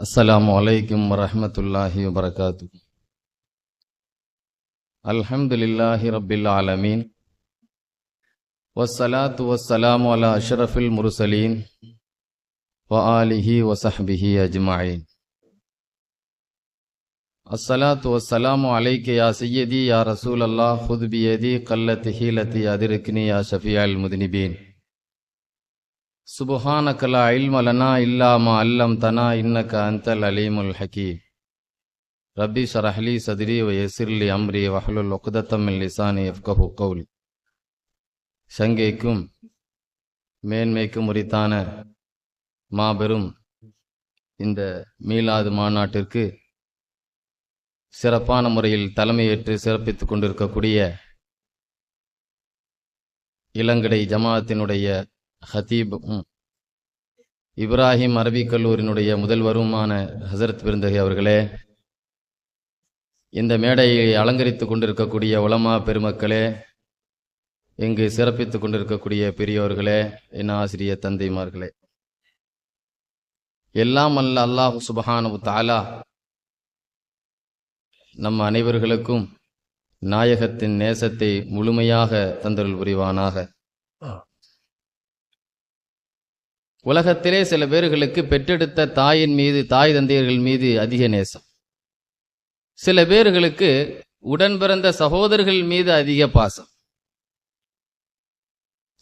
அஸ்ஸலாமு அலைக்கும் வரஹ்மத்துல்லாஹி வபரகாத்து. அல்ஹம்துலில்லாஹி ரப்பில் ஆலமீன். வஸ்ஸலாத்து வஸ்ஸலாமு அலா அஷ்ரஃபில் முர்சலீன் வ ஆலிஹி வ ஸஹ்பிஹி அஜ்மஈன். அஸ்ஸலாத்து வஸ்ஸலாமு அலைக்க யா சய்யதி யா ரசூலல்லாஹ் ஹுத் பியதி கல்லத் ஹீலதி அதிர்க்னி யா ஷஃபியல் முத்னிபீன். சுப்ஹானக லா இல்ம லனா இல்லா மா அல்லம்தனா இன்னக அன்தல் அலீமுல் ஹகீம். ரப்பி ஷ்ரஹ் லி சத்ரி வ யஸ்ஸிர் லி அம்ரி வஹ்லுல் உக்தத்தம் மின் லிசானி யஃப்கஹு கௌலி. சங்கைக்கும் மேன்மைக்கும் உரித்தான மாபெரும் இந்த மீலாது மாநாட்டிற்கு சிறப்பான முறையில் தலைமையேற்று சிறப்பித்துக் கொண்டிருக்கக்கூடிய இளங்கடை ஜமாஅத்தினுடைய ஹதீப் இப்ராஹிம் அரபிக் கல்லூரியினுடைய முதல்வருமான ஹசரத் பெருந்தகை அவர்களே, இந்த மேடையை அலங்கரித்துக் கொண்டிருக்கக்கூடிய உலமா பெருமக்களே, இங்கு சிறப்பித்துக் கொண்டிருக்கக்கூடிய பெரியோர்களே, என் ஆசிரிய தந்தைமார்களே, எல்லாம் அல்ல அல்லாஹ் சுப்ஹானஹு வ தஆலா நம் அனைவர்களுக்கும் நாயகத்தின் நேசத்தை முழுமையாக தந்தருள் புரிவானாக. உலகத்திலே சில பேர்களுக்கு பெற்றெடுத்த தாயின் மீது, தாய் தந்தையர்கள் மீது அதிக நேசம். சில பேர்களுக்கு உடன் பிறந்த சகோதரர்கள் மீது அதிக பாசம்.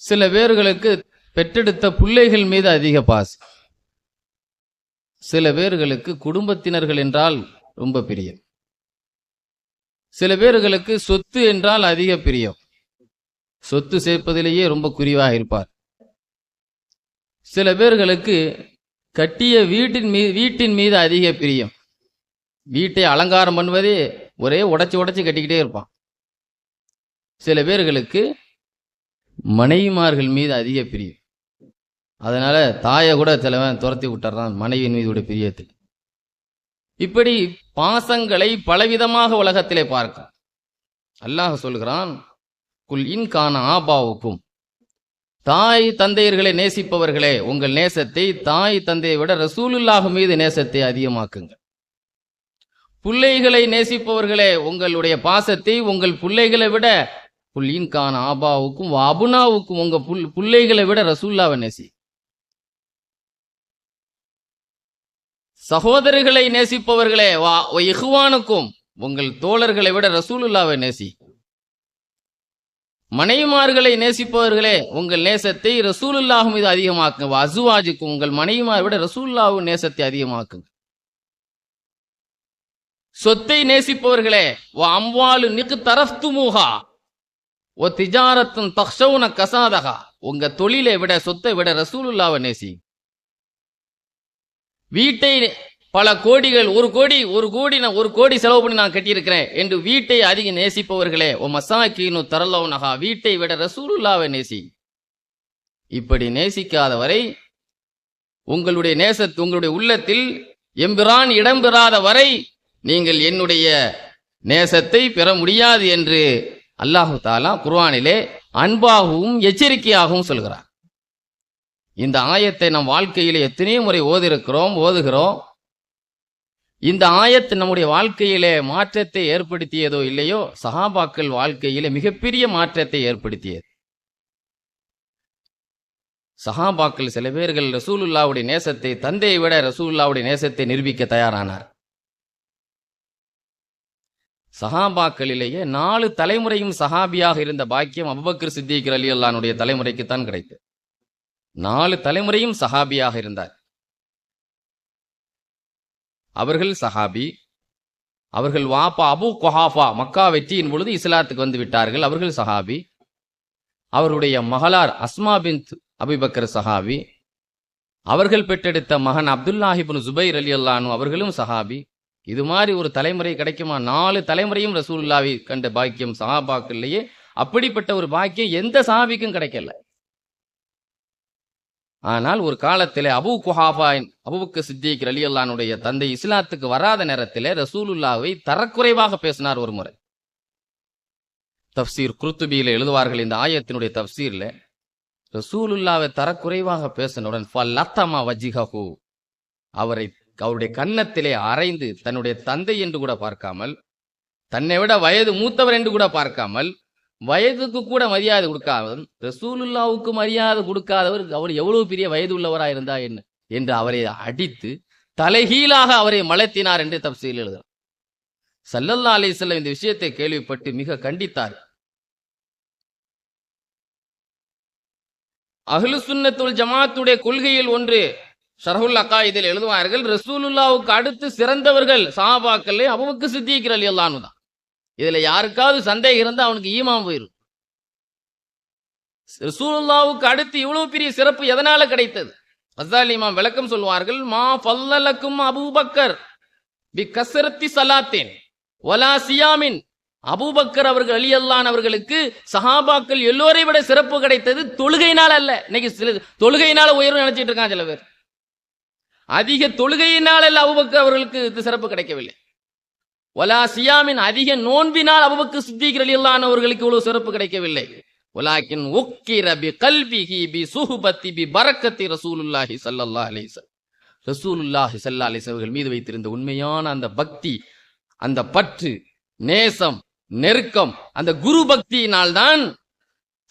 சில பேர்களுக்கு பெற்றெடுத்த பிள்ளைகள் மீது அதிக பாசம். சில பேர்களுக்கு குடும்பத்தினர்கள் என்றால் ரொம்ப பிரியம். சில பேர்களுக்கு சொத்து என்றால் அதிக பிரியம். சொத்து சேர்ப்பதிலேயே ரொம்ப குறிவாக இருப்பார். சில பேர்களுக்கு கட்டிய வீட்டின் மீது அதிக பிரியம். வீட்டை அலங்காரம் பண்ணுவதே ஒரே உடைச்சு கட்டிக்கிட்டே இருப்பான். சில பேர்களுக்கு மனைவிமார்கள் மீது அதிக பிரியம். அதனால தாயை கூட சிலவன் துரத்தி விட்டுறான் மனைவியின் மீது உடைய பிரியத்தில். இப்படி பாசங்களை பலவிதமாக உலகத்திலே பார்க்க அல்லாஹ் சொல்கிறான், குல் இன் கான ஆபாவுக்கும், தாய் தந்தையர்களை நேசிப்பவர்களே, உங்கள் நேசத்தை தாய் தந்தையை விட ரசூலுல்லாஹ் மீது நேசத்தை அதிகமாக்குங்கள். பிள்ளைகளை நேசிப்பவர்களே, உங்களுடைய பாசத்தை உங்கள் பிள்ளைகளை விட, புல்லின்கான ஆபாவுக்கும் அபுனாவுக்கும், உங்க பிள்ளைகளை விட ரசூலுல்லாஹ்வை நேசி. சகோதரர்களை நேசிப்பவர்களே, இஹ்வானுக்கும், உங்கள் தோழர்களை விட ரசூலுல்லாஹ்வை நேசி. மனைவிமார்களை நேசிப்பவர்களே, உங்கள் நேசத்தை ரசூலுல்லாஹ் மீது அதிகமாக்குங்க. அசுவாஜுக்கும், உங்கள் மனைவிமாரை விட ரசூலுல்லாஹ் நேசத்தை அதிகமாக்குங்க. சொத்தை நேசிப்பவர்களே, அம்வாலு நிக்தரஃப்துமூஹா வ திஜாரத்துன் தக்ஷவுன கசாதஹா, உங்க தொழிலை விட, சொத்தை விட ரசூலுல்லாஹ்வை நேசி. வீட்டை பல கோடிகள், ஒரு கோடி செலவு பண்ணி நான் கட்டியிருக்கிறேன் என்று வீட்டை அதிக நேசிப்பவர்களே, ஓ மசாக்கீனு தரலவுனஹா, வீட்டை விட ரசூலுல்லாஹ்வை நேசி. இப்படி நேசிக்காதவரை, உங்களுடைய உங்களுடைய உள்ளத்தில் எம்பிரான் இடம்பெறாத வரை நீங்கள் என்னுடைய நேசத்தை பெற முடியாது என்று அல்லாஹு தஆலா குர்ஆனிலே அன்பாகவும் எச்சரிக்கையாகவும் சொல்கிறார். இந்த ஆயத்தை நம் வாழ்க்கையிலே எத்தனையோ முறை ஓதுகிறோம். இந்த ஆயத்து நம்முடைய வாழ்க்கையிலே மாற்றத்தை ஏற்படுத்தியதோ இல்லையோ, சஹாபாக்கள் வாழ்க்கையிலே மிகப்பெரிய மாற்றத்தை ஏற்படுத்தியது. சஹாபாக்கள் சில பேர்கள் ரசூலுல்லாஹ்வுடைய நேசத்தை, தந்தையை விட ரசூலுல்லாஹ்வுடைய நேசத்தை நிரூபிக்க தயாரானார். சஹாபாக்களிலேயே 4 தலைமுறையும் சஹாபியாக இருந்த பாக்கியம் அபூபக்கர் சித்திக் ரலியல்லாஹு அன்ஹுடைய தலைமுறைக்குத்தான் கிடைத்தது. 4 தலைமுறையும் சஹாபியாக இருந்தார். அவர்கள் சஹாபி. அவர்கள் வாப்பா அபு குஹாஃபா மக்கா வெற்றியின் பொழுது இஸ்லாத்துக்கு வந்து விட்டார்கள். அவர்கள் சஹாபி. அவருடைய மகளார் அஸ்மா பின்த் அபூபக்கர் சஹாபி. அவர்கள் பெற்றெடுத்த மகன் அப்துல்லாஹ் இப்னு ஜுபைர் ரலியல்லாஹு அன்ஹு அவர்களும் சஹாபி. இது மாதிரி ஒரு தலைமுறை கிடைக்குமா? 4 தலைமுறையும் ரசூலுல்லாஹ்வை கண்ட பாக்கியம் சஹாபாக்கள்லேயே அப்படிப்பட்ட ஒரு பாக்கியம் எந்த சஹாபிக்கும் கிடைக்கல. ஆனால் ஒரு காலத்திலே அபூ குஹாஃபா அபூபக்கர் சித்திக் ரலியல்லாஹு அன்ஹுடைய தந்தை இஸ்லாத்துக்கு வராத நேரத்திலே ரசூலுல்லாஹ்வை தரக்குறைவாக பேசினார். ஒரு முறை தஃப்சீர் குர்துபியில எழுதுவார்கள், இந்த ஆயத்தினுடைய தஃப்சீர்ல ரசூலுல்லாஹ்வை தரக்குறைவாக பேசினுடன் ஃபலத்தமா வஜ்ஹஹு, அவரை அவருடைய கன்னத்திலே அறைந்து தன்னுடைய தந்தை என்று கூட பார்க்காமல், தன்னை விட வயது மூத்தவர் என்று கூட பார்க்காமல், வயதுக்கு கூட மரியாதை கொடுக்காமல், ரசூலுல்லாவுக்கு மரியாதை கொடுக்காதவர் அவர் எவ்வளவு பெரிய வயது உள்ளவராக இருந்தா என்ன என்று அவரை அடித்து தலைகீழாக அவரை மலர்த்தினார் என்று தப்சீல் எழுதுகிறார். ஸல்லல்லாஹு அலைஹி வஸல்லம் இந்த விஷயத்தை கேள்விப்பட்டு மிக கண்டித்தார். அஹ்லு சுன்னத்துல் ஜமாத்துடைய கொள்கையில் ஒன்று ஷர்ஹுல் அகாயிதில் எழுதுவார்கள், ரசூலுல்லாவுக்கு அடுத்து சிறந்தவர்கள் சஹாபாக்களே அபூபக்கர் சித்திக் ரலியல்லாஹு அன்ஹு தான். இதுல யாருக்காவது சந்தேகம் இருந்தா அவனுக்கு ஈமான் போயிடும். ரசூலுல்லாவுக்கு அடுத்து இவ்வளவு பெரிய சிறப்பு எதனால கிடைத்தது? கஸாலி இமாம் விளக்கம் சொல்வார்கள், மா ஃபல்லலக்கும் அபூபக்கர் பி கஸ்ரத்தி ஸலாத்தின் வலா சியாமின். அபூபக்கர் அவர்கள் ரலியல்லாஹு அன்ஹு அவர்களுக்கு சஹாபாக்கள் எல்லோரை விட சிறப்பு கிடைத்தது தொழுகையினால் அல்ல. இன்னைக்கு சில தொழுகையினால உயர்வு நினைச்சிட்டு இருக்கான் சில பேர். அதிக தொழுகையினால் அல்ல அபூபக்கர் அவர்களுக்கு இது சிறப்பு கிடைக்கவில்லை. வலா சியாமின், அதிக நோன்பினால் அபூபக்கர் சித்திக் ரலியல்லாஹு அன்ஹு அவர்களுக்கு இவ்வளவு சிறப்பு கிடைக்கவில்லை. வலாக்கின் உக்கிர பி கல்பிஹி பி சுஹ்பத்தி பி பரக்கத்தி ரசூலுல்லாஹி ஸல்லல்லாஹு அலைஹி வஸல்லம். ரசூலுல்லாஹி ஸல்லல்லாஹு அலைஹி வஸல்லம் மீது வைத்திருந்த உண்மையான அந்த பக்தி, அந்த பற்று, நேசம், நெருக்கம், அந்த குரு பக்தியினால் தான்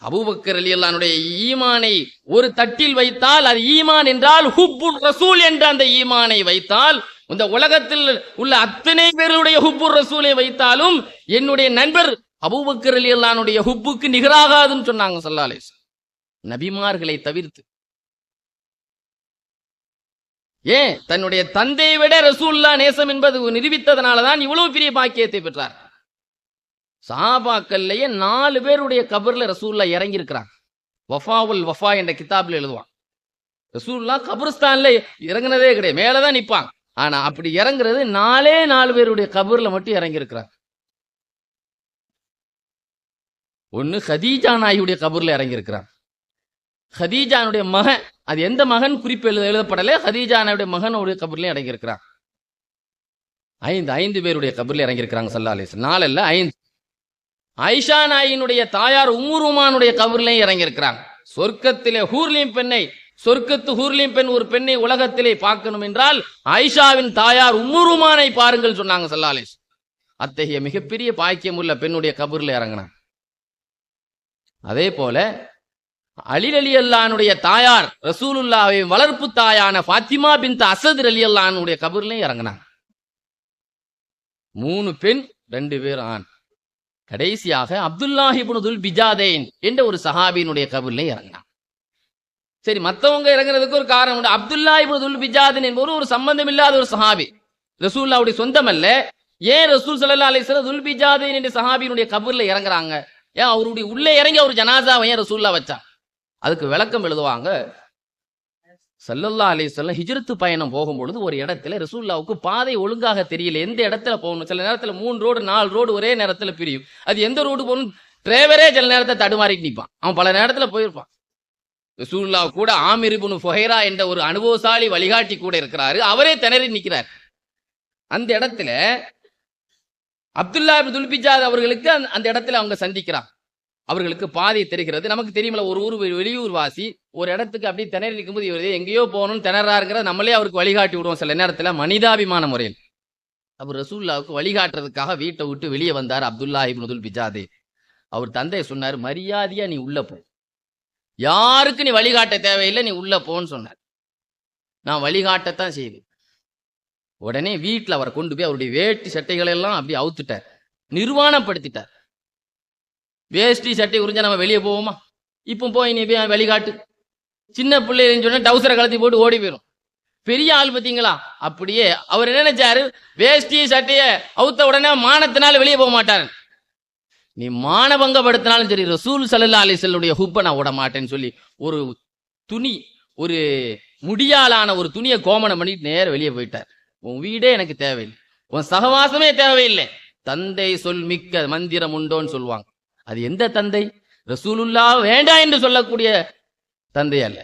அபூபக்கர் ரலியல்லாஹு அன்ஹுடைய ஈமானை ஒரு தட்டில் வைத்தால் அது ஈமான் என்றால், ஹுப்புர் ரசூல் என்ற அந்த ஈமானை வைத்தால், இந்த உலகத்தில் உள்ள அத்தனை பேருடைய ஹுப்புர் ரசூலை வைத்தாலும் என்னுடைய நண்பர் அபூபக்கர் ரலியல்லாஹு அன்ஹுடைய ஹுப்புக்கு நிகராகாதுன்னு சொன்னாங்க ஸல்லல்லாஹு அலைஹி வஸல்லம், நபிமார்களை தவிர்த்து. ஏன்? தன்னுடைய தந்தையை விட ரசூலுல்லாஹ் நேசம் என்பது நிரூபித்ததனால தான் இவ்வளவு பெரிய பாக்கியத்தை பெற்றார். சஹாபாக்கள்லயே 4 பேருடைய கபர்ல ரசூலுல்லாஹ் இறங்கி இருக்கிறாங்க. வஃபாவுல் வஃபா என்ற கிதாபில் எழுதுவான். ரசூலுல்லாஹ் கபர்ஸ்தான்ல இறங்குனதே கிடையாது, மேலதான் நிப்பாங்க. ஆனா அப்படி இறங்குறது 4 பேருடைய கபர்ல மட்டும் இறங்கி இருக்கிறாங்க. ஒன்னு ஹதீஜா நாயுடைய கபர்ல இறங்கி இருக்கிறாங்க. ஹதீஜானுடைய மகன், அது எந்த மகன் குறிப்பு எழுதப்படல, ஹதீஜானுடைய மகனுடைய கபர்ல இறங்கி இருக்கிறாங்க. 5 பேருடைய கபர்ல இறங்கி இருக்கிறாங்க ஸல்லல்லாஹு அலைஹி வஸல்லம். 4 அல்ல 5. ஆயிஷா நாயினுடைய தாயார் உம்மு ருமானுடைய கபர்லையும் இறங்கி இருக்கிறாங்க. சொர்க்கத்திலே ஹூர்லிம் பெண்ணை, சொர்க்கத்து ஹூர்லிம் பெண் ஒரு பெண்ணை உலகத்திலே பார்க்கணும் என்றால் ஆயிஷாவின் தாயார் உம்மு ருமானை பாருங்கள் சொன்னாங்க ஸல்லல்லாஹு அலைஹி வஸல்லம். அத்தகைய மிகப்பெரிய பாக்கியம் உள்ள பெண்ணுடைய கபர்ல இறங்கினாங்க. அதே போல அலி ரலியல்லாஹு அன்ஹுடைய தாயார் ரசூலுல்லாஹ்வை வளர்ப்பு தாயான ஃபாத்திமா பின்த் அஸத் ரலியல்லாஹு அன்ஹுடைய கபர்லையும் இறங்கினாங்க. 3 பெண் 2 பேர் ஆண். கடைசியாக அப்துல்லாஹ் இப்னு துல் பிஜாதைன் என்ற ஒரு சஹாபியினுடைய கபர்லையும் இறங்கினாங்க. சரி, மற்றவங்க இறங்குறதுக்கு ஒரு காரணம் உண்டு. அப்துல்லாஹ் இப்னு துல் பிஜாதைன் என்பவர் ஒரு சம்பந்தம் இல்லாத ஒரு சஹாபி, ரசூலுல்லாஹ்வுடைய சொந்தம் அல்ல. ஏன் ரசூல் ஸல்லல்லாஹு அலைஹி வஸல்லம் துல் பிஜாதைன் என்ற சஹாபியினுடைய கபர்ல இறங்குறாங்க? ஏன் அவருடைய உள்ளே இறங்கி அவர் ஜனாசாவை ஏன் ரசூலுல்லாஹ் வச்சா? அதுக்கு விளக்கம் எழுதுவாங்க. ஸல்லல்லாஹு அலைஹி வஸல்லம் ஹிஜ்ரத்து பயணம் போகும்பொழுது ஒரு இடத்துல ரசூலுல்லாஹ்வுக்கு பாதை ஒழுங்காக தெரியல, எந்த இடத்துல போகணும். சில நேரத்தில் 3 ரோடு 4 ரோடு ஒரே நேரத்தில் பிரியும். அது எந்த ரோடு போகணும் டிரைவரே சில நேரத்தை தடுமாறிட்டு நிற்பான். அவன் பல நேரத்தில் போயிருப்பான். ரசூலுல்லாஹ் கூட ஆமிர் இப்னு ஃபுஹைரா என்ற ஒரு அனுபவசாலி வழிகாட்டி கூட இருக்கிறாரு, அவரே திணறி நிற்கிறார். அந்த இடத்துல அப்துல்லாஹ் இப்னு துல் பிஜாத் அவர்களுக்கு அந்த இடத்துல அவங்க சந்திக்கிறாங்க. அவர்களுக்கு பாதை தெரிகிறது. நமக்கு தெரியுமில்ல, ஒரு ஊர் வெளியூர் வாசி ஒரு இடத்துக்கு அப்படியே திணறி நிற்கும்போது இவர் எங்கேயோ போகணும்னு திணறாருங்கிற நம்மளே அவருக்கு வழிகாட்டி விடுவோம் சில நேரத்தில் மனிதாபிமான முறையில். அவர் ரசூலுல்லாஹ்வுக்கு வழிகாட்டுறதுக்காக வீட்டை விட்டு வெளியே வந்தார் அப்துல்லாஹ் இப்னு துல் பிஜாதே. அவர் தந்தை சொன்னார், மரியாதையா நீ உள்ள போ, யாருக்கு நீ வழிகாட்ட தேவையில்லை, நீ உள்ள போன்னு சொன்னார். நான் வழிகாட்டத்தான் செய்வேன். உடனே வீட்டில் அவரை கொண்டு போய் அவருடைய வேட்டி சட்டைகளை எல்லாம் அப்படி அவுத்துட்டார், நிர்வாணப்படுத்திட்டார். வேஷ்டி சட்டை உறிஞ்சா நம்ம வெளியே போவோமா? இப்போ போய் நீ போய் வழிகாட்டு. சின்ன பிள்ளைன்னு சொன்னா டவுசரை கலத்தி போட்டு ஓடி போயிடும். பெரிய ஆள் பார்த்தீங்களா? அப்படியே அவர் என்ன நினைச்சாரு, வேஷ்டி சட்டைய அவுத்த உடனே மானத்தினால வெளியே போக மாட்டாரு. நீ மானபங்கப்படுத்தினாலும் சரி, ரசூல் ஸல்லல்லாஹு அலைஹி வஸல்லம் ஹுப்பை நான் விட மாட்டேன்னு சொல்லி ஒரு துணி, ஒரு முடியாலான ஒரு துணியை கோமணம் பண்ணிட்டு நேரம் வெளியே போயிட்டார். உன் வீடே எனக்கு தேவையில்லை, உன் சகவாசமே தேவையில்லை, தந்தை சொல் மிக்க மந்திரம் உண்டோன்னு சொல்லுவாங்க. அது எந்த தந்தை? ரசூலுல்லாஹ் வேண்டாம் என்று சொல்லக்கூடிய தந்தை அல்ல.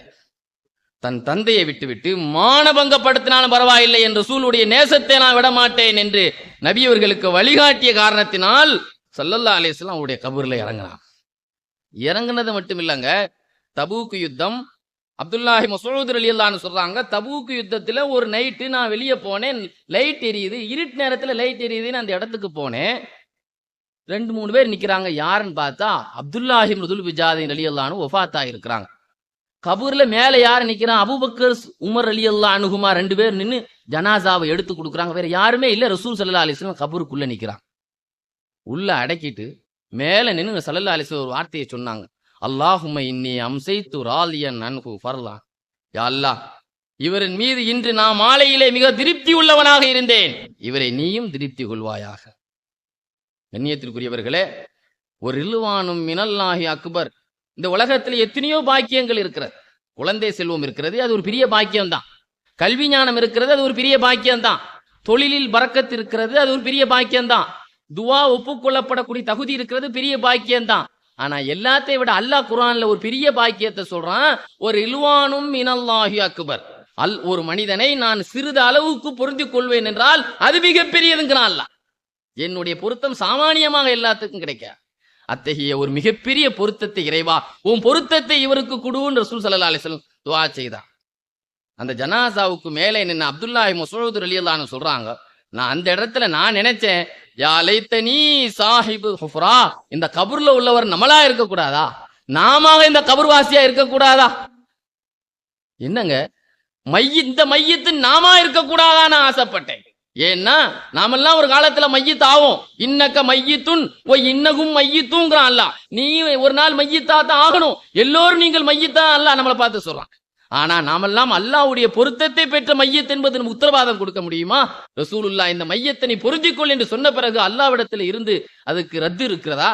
தன் தந்தையை விட்டுவிட்டு மானபங்கப்படுத்தினாலும் பரவாயில்லை என்று ரசூலுடைய நேசத்தை நான் விட மாட்டேன் என்று நபியவர்களுக்கு வழிகாட்டிய காரணத்தினால் ஸல்லல்லாஹு அலைஹி வஸல்லம் அவருடைய கபூர்ல இறங்கினான். இறங்குனது மட்டும் இல்லைங்க, தபூக் யுத்தம் அப்துல்லாஹி மஸ்ஊத் ரலியல்லாஹு அன்ஹு சொல்றாங்க, தபூக் யுத்தத்துல ஒரு நைட்டு நான் வெளியே போனேன், லைட் எரியுது, இருட்டு நேரத்துல லைட் எரியுதுன்னு அந்த இடத்துக்கு போனேன். 2-3 பேர் நிக்கிறாங்க. யாருன்னு பார்த்தா அப்துல்லாஹி இப்னு துல் பிஜாதின் ரலியல்லாஹு அன்ஹு வஃபாத்தா இருக்கிறாங்க. கபூர்ல மேல யார் நிக்கிறான்? அபூபக்கர் உமர் ரலியல்லாஹு அன்ஹுமா 2 பேர் நின்னு ஜனாசாவை எடுத்து கொடுக்குறாங்க. வேற யாருமே இல்ல. ரசூல் ஸல்லல்லாஹு அலைஹி வஸல்லம் கபூருக்குள்ள நிக்கிறாங்க. உள்ள அடக்கிட்டு மேல நின்னு ஸல்லல்லாஹு அலைஹி வஸல்லம் ஒரு வார்த்தையை சொன்னாங்க. அல்லாஹும்ம இன்னி அம்சைத்து ராலியன் அன்ஹு ஃபர்லா. யா அல்லாஹ், இவரின் மீது இன்று நான் மாலையிலே மிக திருப்தி உள்ளவனாக இருந்தேன், இவரை நீயும் திருப்தி கொள்வாயாக. கண்ணியத்திற்குரியவர்களே, ஒரு ரில்வானும் மினல்லாஹி அக்பர். இந்த உலகத்தில் எத்தனையோ பாக்கியங்கள் இருக்கிறது. குழந்தை செல்வம் இருக்கிறது, அது ஒரு பெரிய பாக்கியம்தான். கல்வி ஞானம் இருக்கிறது, அது ஒரு பெரிய பாக்கியம்தான். தொழிலில் பரக்கத்து இருக்கிறது, அது ஒரு பெரிய பாக்கியம்தான். துவா ஒப்புக்கொள்ளப்படக்கூடிய தகுதி இருக்கிறது, பெரிய பாக்கியம்தான். ஆனா எல்லாத்தையும் விட அல்லாஹ் குர்ஆன்ல ஒரு பெரிய பாக்கியத்தை சொல்றான். ஒரு ரில்வானும் மினல்லாஹி அக்பர். ஒரு மனிதனை நான் சிறிது அளவுக்கு பொருந்திக் கொள்வேன் என்றால் அது மிகப்பெரியதுங்கிறான் அல்லாஹ். என்னுடைய பொருத்தம் சாமானியமாக எல்லாத்துக்கும் கிடைக்காது. அத்தகைய ஒரு மிகப்பெரிய பொருத்தத்தை இறைவா, உன் பொருத்தத்தை இவருக்கு குடுன்னு ரசூல் ஸல்லல்லாஹு அலைஹி வஸல்லம் துஆ செய்தார். அந்த ஜனாசாவுக்கு மேலே நின்று அப்துல்லாஹி மஸ்ஊத் ரலியல்லாஹு அன்ஹு சொல்றாங்க, நான் அந்த இடத்துல நான் நினைச்சேன், யா லைத்தனி சாஹிபு ஹுஃப்ரா, இந்த கபூர்ல உள்ளவர் நம்மளா இருக்க கூடாதா? நாம இந்த கபர்வாசியா இருக்க கூடாதா? என்னங்க இந்த மையத்து நாம இருக்க கூடாதா? நான் ஆசைப்பட்டேன். ஏன்னா நாமெல்லாம் ஒரு காலத்துல மையத்து ஆவோம். இன்னக்க மையத்துன் ஓ இன்னகும் மையத்துங்கிறான் அல்லாஹ். நீ ஒரு நாள் மையத்தா தான் ஆகணும். எல்லோரும் நீங்கள் மையத்தா அல்லாஹ் நம்மளை பார்த்து சொல்றான். ஆனா நாமெல்லாம் அல்லாஹ்வுடைய பொருத்தத்தை பெற்ற மையத் என்பது உத்தரவாதம் கொடுக்க முடியுமா? ரசூலுல்லாஹ் இந்த மையத்தை நீ பொருந்திக்கொள் என்று சொன்ன பிறகு அல்லாஹ்விடத்தில் இருந்து அதுக்கு ரத்து இருக்கிறதா?